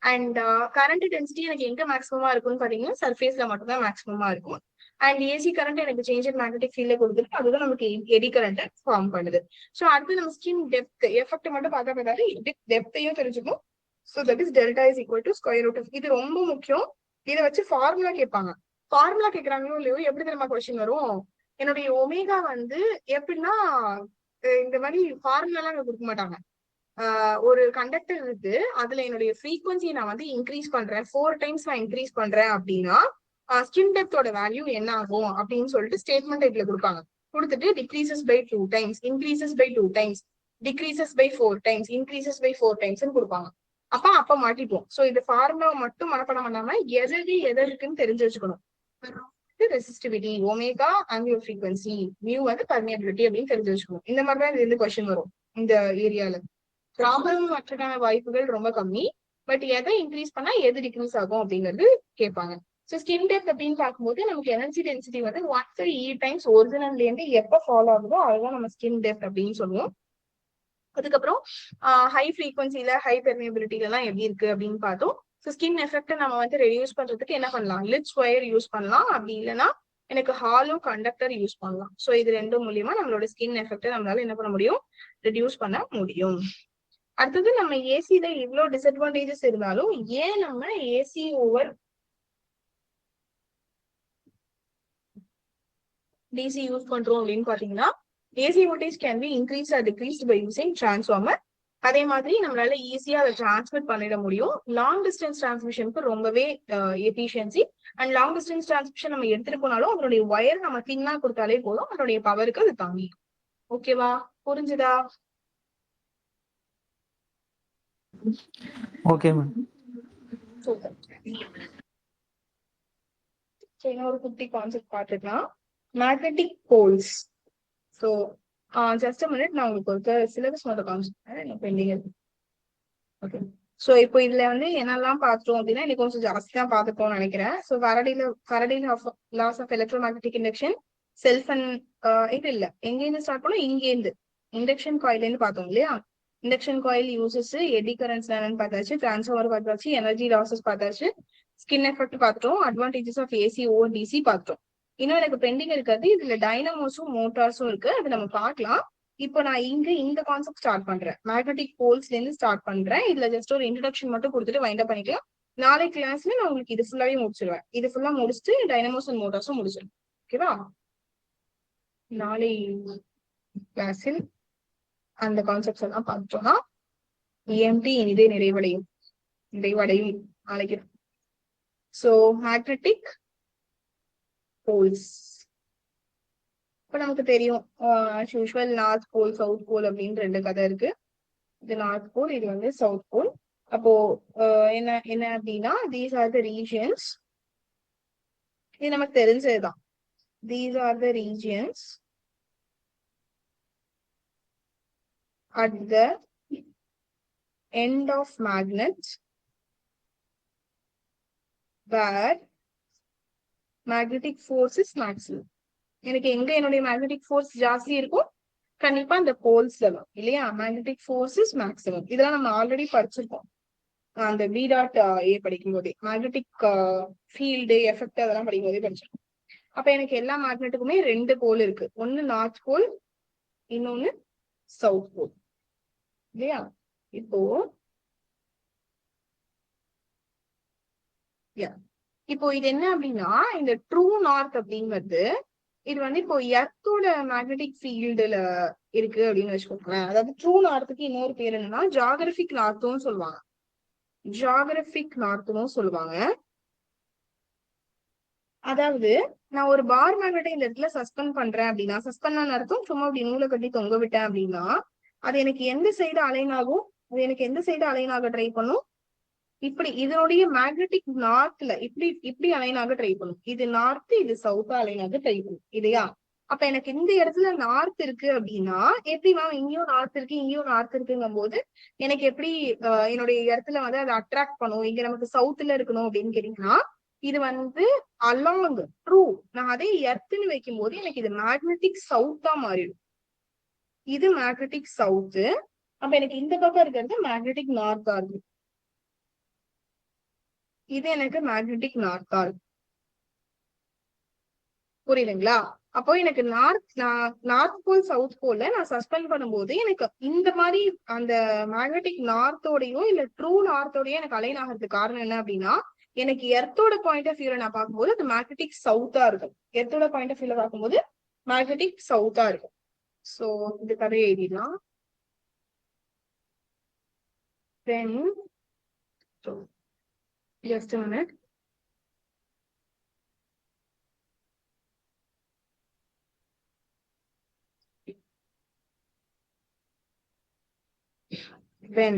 அண்ட் கரண்ட் டென்சிட்டி எனக்கு எங்க மேக்ஸிமமா இருக்கும்னு பாத்தீங்கன்னா சர்ஃபேஸ்ல மட்டும் தான் மேக்ஸிமமா இருக்கும். அண்ட் ஏசி கரண்ட் எனக்கு சேஞ்ச் இன் மேக்னெட்டிக் ஃபீல்ட்ல கொடுத்துருக்கு, அதுதான் நமக்கு எடி கரண்ட் ஃபார்ம் பண்ணுது. ஸோ அடுத்து நம்ம ஸ்கின் டெப்த் எஃபெக்ட் மட்டும் பார்த்தா பார்த்தாரு டெப்த்தையும் தெரிஞ்சுக்கும். So that is delta is equal to square root of. இது ரொம்ப முக்கியம். இதை வச்சு ஃபார்முலா கேட்பாங்க. ஃபார்முலா கேட்கறாங்களோ இல்லையோ எப்படி தெரியுமா கொஸ்டின் வரும்? என்னுடைய ஒமேகா வந்து எப்படின்னா இந்த மாதிரி ஃபார்முலா எல்லாம் கொடுக்க மாட்டாங்க. ஒரு கண்டக்டர் இருக்கு, அதுல என்னுடைய ஃப்ரீக்வன்சியை நான் வந்து இன்க்ரீஸ் பண்றேன், 4 times நான் இன்க்ரீஸ் பண்றேன் அப்படின்னா ஸ்கின் டெப்தோட வேல்யூ என்ன ஆகும் அப்படின்னு சொல்லிட்டு ஸ்டேட்மெண்ட் டைப்ல கொடுப்பாங்க. கொடுத்துட்டு decreases by 2 times, increases by 2 times, decreases by 4 times, increases by 4 times கொடுப்பாங்க. அப்ப மாட்டிப்போம். சோ இது ஃபார்முலா மட்டும் மனப்படம் பண்ணாம எது இருக்குன்னு தெரிஞ்சு வச்சுக்கணும். Resistivity, omega angular frequency, mu வந்து பர்மியபிலிட்டி அப்படின்னு தெரிஞ்சு வச்சுக்கணும். இந்த மாதிரி தான் இது கொஸ்டின் வரும் இந்த ஏரியால. ப்ராப்ளம் மற்றதான வாய்ப்புகள் ரொம்ப கம்மி. பட் எதை இன்க்ரீஸ் பண்ணா எது டிக்ரீஸ் ஆகும் அப்படிங்கிறது கேட்பாங்க. ஸோ ஸ்கின் டெப்த் அப்படின்னு பார்க்கும்போது நமக்கு எனர்ஜி டென்சிட்டி வந்து 1/3 times ஒரிஜினல்ல இருந்து எப்ப ஃபாலோ ஆகுதோ அதுதான் நம்ம ஸ்கின் டெப்த் அப்படின்னு சொல்லுவோம். அதுக்கப்புறம் ஹை ஃப்ரீக்வன்சில ஹை பெர்மியபிலிட்டில எல்லாம் எப்படி இருக்கு அப்படின்னு பார்த்தோம். ஸோ ஸ்கின் எஃபெக்ட் நம்ம வந்து ரெடியூஸ் பண்றதுக்கு என்ன பண்ணலாம், லிட் ஸ்கொயர் யூஸ் பண்ணலாம். அப்படி இல்லைன்னா எனக்கு ஹாலோ கண்டக்டர் யூஸ் பண்ணலாம். ஸோ இது ரெண்டும் மூலியமா நம்மளோட ஸ்கின் எஃபெக்ட் நம்மளால என்ன பண்ண முடியும், ரெடியூஸ் பண்ண முடியும். அடுத்தது நம்ம ஏசில இவ்வளவு டிஸ்அட்வான்டேஜஸ் இருந்தாலும் ஏன் நம்ம ஏசி ஓவர் டிசி யூஸ் பண்றோம் அப்படின்னு பாத்தீங்கன்னா, AC voltage can be increase or decreased by using transformer. அதே மாதிரி நம்மளால ஈஸியா அதை டிரான்ஸ்மிட் பண்ணிட முடியும். லாங் டிஸ்டன்ஸ் டிரான்ஸ்மிஷனுக்கு ரொம்பவே efficiency. And long distance transmission நம்ம எடுத்துட்டு போனாலும் அதனுடைய ஒயர் நம்ம தின்னா கொடுத்தாலே போதும், அதனுடைய பவருக்கு அது தாங்கி. ஓகேவா, புரிஞ்சுதா? Okay ma'am. இன்னொரு குட்டி கான்செப்ட் பார்த்துக்கலாம், magnetic poles. So just minute, நான் உங்களுக்கு ஒரு சிலபஸ் மட்டும் காமிச்சிருக்கேன் பெண்டிங். ஓகே, ஸோ இப்போ இதுல வந்து என்னெல்லாம் பார்த்தோம் அப்படின்னா இன்னைக்கு கொஞ்சம் ஜாஸ்தி தான் பார்த்துட்டோம்னு நினைக்கிறேன். So Faraday laws of electromagnetic induction, self and இது இல்ல எங்கேருந்து ஸ்டார்ட் பண்ணோம், இங்கேருந்து இண்டக்ஷன் காயில இருந்து பார்த்தோம் இல்லையா. Induction coil uses, eddy currents என்னன்னு பார்த்தாச்சு, டிரான்ஸ்ஃபார்மர் பார்த்தாச்சு, எனர்ஜி லாசஸ் பார்த்தாச்சு, ஸ்கின் எஃபெக்ட் பார்த்துட்டோம், advantages of AC over DC பார்த்தோம். இன்னும் எனக்கு பெண்டிங் இருக்காது, இதுல டைனமோஸும் மோட்டார்ஸும் இருக்கு, அது நம்ம பார்க்கலாம். இப்போ நான் இந்த கான்செப்ட் ஸ்டார்ட் பண்றேன், மேக்னெட்டிக் போல்ஸ்ல இருந்து ஸ்டார்ட் பண்றேன். இதுல ஜஸ்ட் ஒரு இன்ட்ரோடக்ஷன் மட்டும் கொடுத்துட்டு வைண்ட் அப் பண்ணிக்கலாம். நாளை கிளாஸ்ல நான் உங்களுக்கு இது ஃபுல்லாவே முடிச்சிருவேன். இது ஃபுல்லா முடிச்சுட்டு டைனமோஸ் அண்ட் மோட்டார்ஸும் முடிச்சிருவேன். ஓகேவா, நாளை கிளாஸில் அந்த கான்செப்ட்ஸ் எல்லாம் பார்த்தோம்னா EMT இனிதே நிறைவடையும் நாளைக்கு. சோ மேக்னெட்டிக் போல்ஸ் இப்ப நமக்கு தெரியும், usual north pole south pole அப்படின்னு ரெண்டு கதை இருக்கு. இது நார்த் போல், இது வந்து சவுத் போல். அப்போ என்ன அப்படின்னா, தீஸ் ஆர் த ரீஜியன்ஸ். இது நமக்கு தெரிஞ்சதுதான். These are the regions at the end of magnet where magnetic force is maximum. எனக்கு எங்க என்னுடைய மேக்னெட்டிக் ஃபோர்ஸ் ஜாஸ்தி இருக்கும், கண்டிப்பா இந்த போல்ஸ்ல வரும் இல்லையா. Magnetic force is maximum. இதெல்லாம் நம்ம ஆல்ரெடி படிச்சிருக்கோம் அந்த B.A படிக்கும் போதே, மேக்னெட்டிக் ஃபீல்டு எஃபெக்ட் அதெல்லாம் படிக்கும் போதே படிச்சிருக்கோம். அப்ப எனக்கு எல்லா மேக்னெட்டுக்குமே ரெண்டு போல் இருக்கு, ஒன்னு நார்த் போல், இன்னொன்னு சவுத் போல் இல்லையா. இப்போ இது என்ன அப்படின்னா, இந்த ட்ரூ நார்த் அப்படிங்கிறது இது வந்து இப்போ எர்த்தோட மேக்னெட்டிக் ஃபீல்டுல இருக்கு அப்படின்னு வச்சுக்கோங்களேன். அதாவது ட்ரூ நார்த்துக்கு இன்னொரு பேர் என்னன்னா ஜியாகிரபிக் நார்த்தும் சொல்லுவாங்க. ஜியாகிரபிக் நார்த்தும் சொல்லுவாங்க. அதாவது நான் ஒரு பார் மேக்னெட்டை இந்த இடத்துல சஸ்பெண்ட் பண்றேன் அப்படின்னா, சஸ்பெண்ட் அர்த்தம் சும்மா அப்படி நூலை கட்டி தொங்க விட்டேன் அப்படின்னா, அது எனக்கு எந்த சைடு அலைன் ஆகும், அது எனக்கு எந்த சைடு அலைன் ஆக ட்ரை பண்ணும், இப்படி இதனுடைய மேக்னெட்டிக் நார்த்ல இப்படி அலைன் ஆக ட்ரை பண்ணும். இது நார்த், இது சவுத்தா அலைன் ஆக ட்ரை பண்ணும் இல்லையா. அப்ப எனக்கு இந்த இடத்துல நார்த் இருக்கு அப்படின்னா, எப்படி மேம் இங்கேயும் நார்த் இருக்கு இங்கேயும் நார்த் இருக்குங்கும் போது எனக்கு எப்படி என்னுடைய இடத்துல வந்து அதை அட்ராக்ட் பண்ணும், இங்க நமக்கு சவுத்துல இருக்கணும் அப்படின்னு கேட்டீங்கன்னா, இது வந்து அலாங் ட்ரூ, நான் அதே எர்த்துன்னு வைக்கும் போது எனக்கு இது மேக்னெட்டிக் சவுத்தா மாறிடும். இது மேக்னெட்டிக் சவுத்து. அப்ப எனக்கு இந்த பக்கம் இருக்கிறது மேக்னெட்டிக் நார்த்தா இருக்கு, இது எனக்கு மேக்னெட்டிக் நார்த்தா இருக்கு. புரியுதுங்களா. அப்போ எனக்கு நார்த் போல் சவுத் போல்ல நான் சஸ்பெண்ட் பண்ணும்போது எனக்கு இந்த மாதிரி அந்த மேக்னெட்டிக் நார்த்தோடையும் இல்ல ட்ரூ நார்த்தோடையும் எனக்கு அலைன் ஆகிறதுக்கு காரணம் என்ன அப்படின்னா, எனக்கு எர்த்தோட பாயிண்ட் ஆஃப் வியூல நான் பார்க்கும்போது அது மேக்னெட்டிக் சவுத்தா இருக்கும். எர்த்தோட பாயிண்ட் ஆஃப் வியூல பார்க்கும்போது மேக்னெட்டிக் சவுத்தா இருக்கும். சோ இது கதையை எழுதிடலாம். Then just a minute. when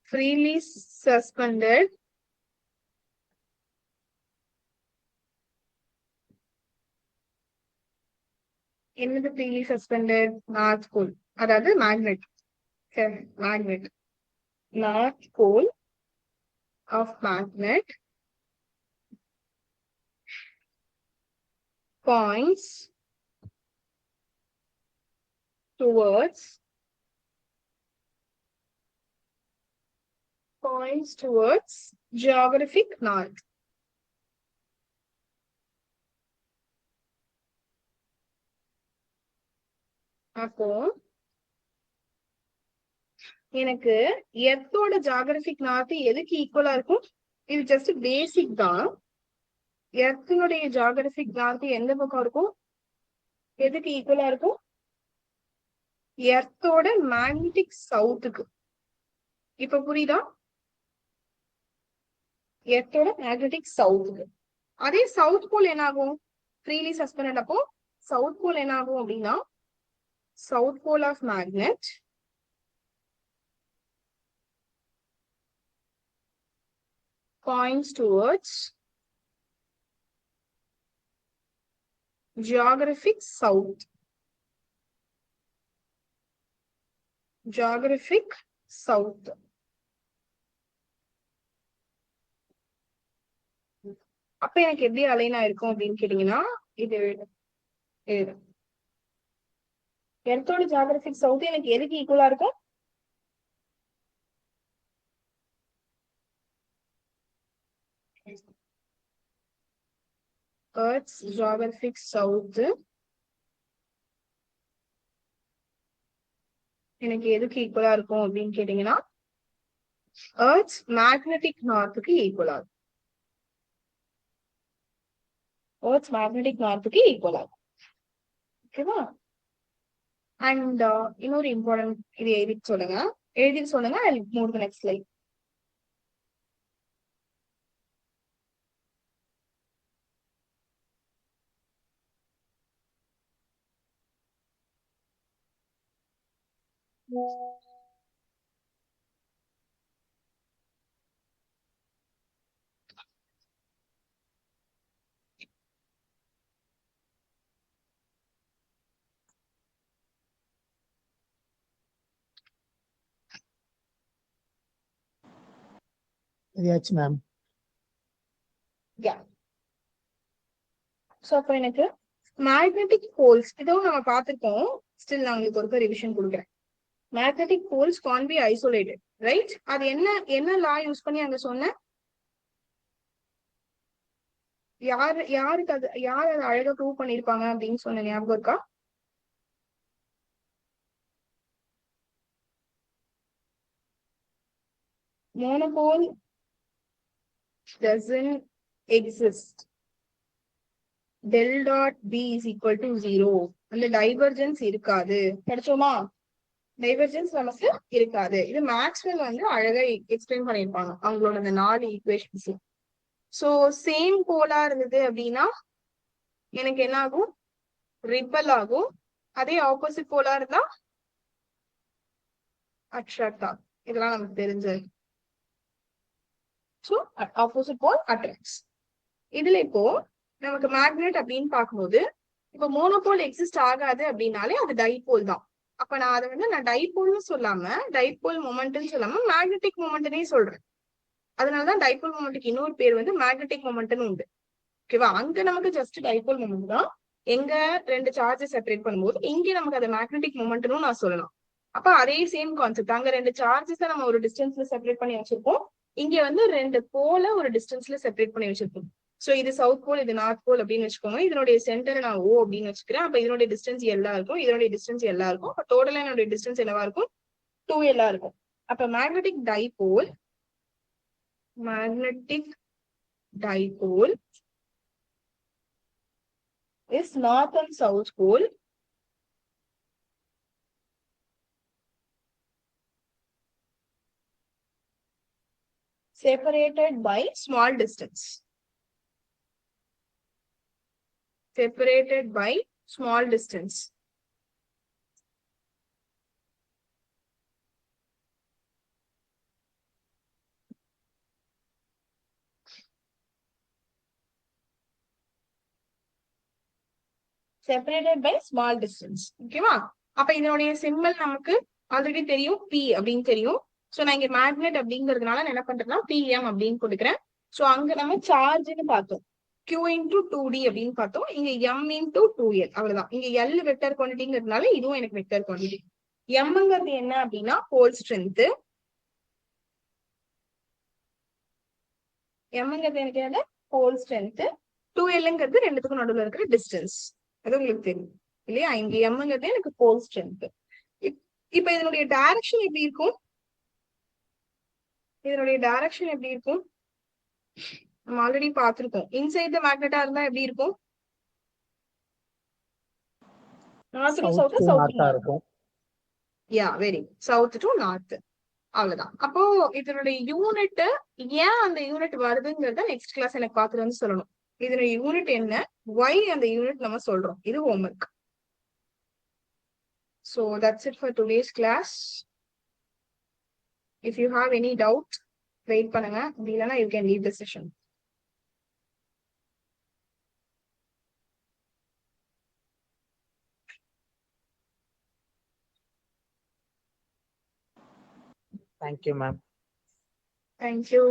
freely suspended என்னது freely suspended north pole அதாவது magnet magnet north pole of magnet points towards geographic north. அப்போ எனக்கு எர்த்தோட ஜியோகிராபிக் நார்த் எதுக்கு ஈக்குவலா இருக்கும்? இது ஜஸ்ட் பேசிக் தான். எர்த்தினுடைய ஜியோகிராபிக் நார்த் எந்த பக்கம் இருக்கும்? எதுக்கு ஈக்குவலா இருக்கும்? எர்த்தோட மேக்னெட்டிக் சவுத்துக்கு. இப்ப புரியுதா? எர்த்தோட மேக்னெட்டிக் சவுத்துக்கு. அதே சவுத் போல் என்ன ஆகும்? ஃப்ரீலி சஸ்பெண்டட் அப்போ சவுத் போல் என்ன ஆகும் அப்படின்னா south pole of magnet points towards geographic south. Geographic south. அப்ப எனக்கு எப்படி அலைனா இருக்கும் அப்படின்னு கேட்டீங்கன்னா இது எர்த்தோட ஜியோகிராபிக் சவுத் எனக்கு எதுக்கு ஈக்குவலா இருக்கும்? Earth's geographic south எனக்கு எதுக்கு ஈக்குவலா இருக்கும் அப்படின்னு கேட்டீங்கன்னா Earth's magnetic northக்கு ஈக்குவலா இருக்கும். Earth's magnetic northக்கு ஈக்குவலா இருக்கும். ஓகேவா? அண்ட் இன்னொரு இம்பார்ட்டன்ட் இது எழுதிட்டு சொல்லுங்க. I'll move to the next slide. Yes, ma'am. Yeah. So அப்ப எனக்கு மேக்னெட்டிக் போல்ஸ் இதுவும் நம்ம பார்த்துருக்கோம். ஸ்டில் நான் உங்களுக்கு ஒரு ரிவிஷன் கொடுக்குறேன். Magnetic poles can be isolated, right? அது என்ன லா யூஸ் பண்ணி அங்க சொன்னேன்? யார் அதை அழகா ப்ரூவ் பண்ணிருப்பாங்க அப்படின்னு சொன்ன ஞாபகம் இருக்கா? Monopole doesn't exist. Del dot B is equal to 0. அந்த டைவர்ஜென்ஸ் இருக்காது. படிச்சோமா? டைவர்ஜென்ஸ் நமக்கு இருக்காது. இது மேக்ஸ்வெல் வந்து அழகா எக்ஸ்பிளைன் பண்ணிருப்பாங்க அவங்களோட அந்த 4 ஈக்குவேஷன்ஸ். சோ சேம் போலா இருந்தது அப்படின்னா எனக்கு என்ன ஆகும்? ரிப்பல் ஆகும். அதே ஆப்போசிட் போலா இருந்தா அட்ராக்ட் ஆகும். இதெல்லாம் நமக்கு தெரிஞ்சது. ஸோ ஆப்போசிட் போல் அட்ராக்ட்ஸ். இதுல இப்போ நமக்கு மேக்னெட் அப்படின்னு பார்க்கும்போது இப்போ மோனோபோல் எக்ஸிஸ்ட் ஆகாது அப்படின்னாலே அது டைபோல் தான். அப்ப நான் அதை வந்து நான் டைபோல்னு சொல்லாம டைபோல் மொமெண்ட்னு சொல்லாம மேக்னெட்டிக் மொமெண்ட்னே சொல்றேன். அதனாலதான் டைபோல் மொமெண்ட்டுக்கு இன்னொரு பேர் வந்து மேக்னெட்டிக் மொமெண்ட்னு உண்டு. ஓகேவா? அங்க நமக்கு ஜஸ்ட் டைபோல் மொமெண்ட் தான். எங்க ரெண்டு சார்ஜஸ் செப்பரேட் பண்ணும்போது இங்க நமக்கு அது மேக்னெட்டிக் மொமெண்ட்னு நான் சொல்லலாம். அப்ப அதே சேம் கான்செப்ட். அங்க ரெண்டு சார்ஜஸ் நம்ம ஒரு டிஸ்டன்ஸ்ல செப்பரேட் பண்ணி வச்சிருப்போம். இங்க வந்து ரெண்டு போல ஒரு டிஸ்டன்ஸ்ல செப்பரேட் பண்ணி வச்சிருப்போம். சோ இது சவுத் போல், இது நார்த் போல் அப்படின்னு வச்சுக்கோங்க. இதனுடைய சென்டர் நான் O அப்படின்னு வச்சுக்கிறேன். அப்ப இதனுடைய டிஸ்டன்ஸ் எல்லா இருக்கும், இதனுடைய டிஸ்டன்ஸ் எல்லா இருக்கும். அப்ப டோட்டலா என்னுடைய டிஸ்டன்ஸ் என்னவா இருக்கும்? 2L இருக்கும். அப்ப magnetic dipole is north and south pole separated by small distance. Separated by small distance. separated by small distance. ஓகேவா? அப்ப இதனுடைய சிம்பல் நமக்கு ஆல்ரெடி தெரியும், P அப்படின்னு தெரியும். சோ நான் இங்க மேக்னெட் அப்படிங்கிறதுனால நான் என்ன பண்றேன்னா PM அப்படின்னு கொடுக்குறேன். சோ அங்க நம்ம சார்ஜ்னு பார்த்தோம், Q into 2D அப்படின்னு பார்த்தோம். இங்க M into 2L அவ்வளவுதான். இங்க L வெக்டர் குவான்டிட்டிங்கிறதுனால இதுவும் எனக்கு வெக்டர் குவான்டிட்டி. Mங்கிறது என்ன அப்படின்னா ஹோல் ஸ்ட்ரென்த். Mங்கிறது எனக்கு என்ன? Whole strength. 2Lங்கிறது ரெண்டுத்துக்கும் நடுவுல இருக்கிற டிஸ்டன்ஸ். அது உங்களுக்கு தெரியும் இல்லையா? இங்க Mங்கிறது எனக்கு ஹோல் ஸ்ட்ரென்த். இப்ப இதனுடைய டைரக்ஷன் எப்படி இருக்கும்? இதனுடைய டைரக்ஷன் எப்படி இருக்கும்? நம்ம ஆல்ரெடி பார்த்திருக்கோம். இன்சைட் த மேக்னெட்டா இருந்தா எப்படி இருக்கும்? North to south, south to north. Yeah, very south to north. அவ்வளவுதான். அப்போ இதனுடைய யூனிட் ஏன் அந்த யூனிட் வருதுங்கிறத நெக்ஸ்ட் கிளாஸ் எனக்கு பார்த்துட்டு வந்து சொல்லணும். இதனுடைய யூனிட் என்ன, why அந்த யூனிட் நம்ம சொல்றோம். இது homework. So that's it for today's class. If you have any doubt, wait பண்ணுங்க. இல்லைன்னா you can leave the session. Thank you, ma'am. Thank you.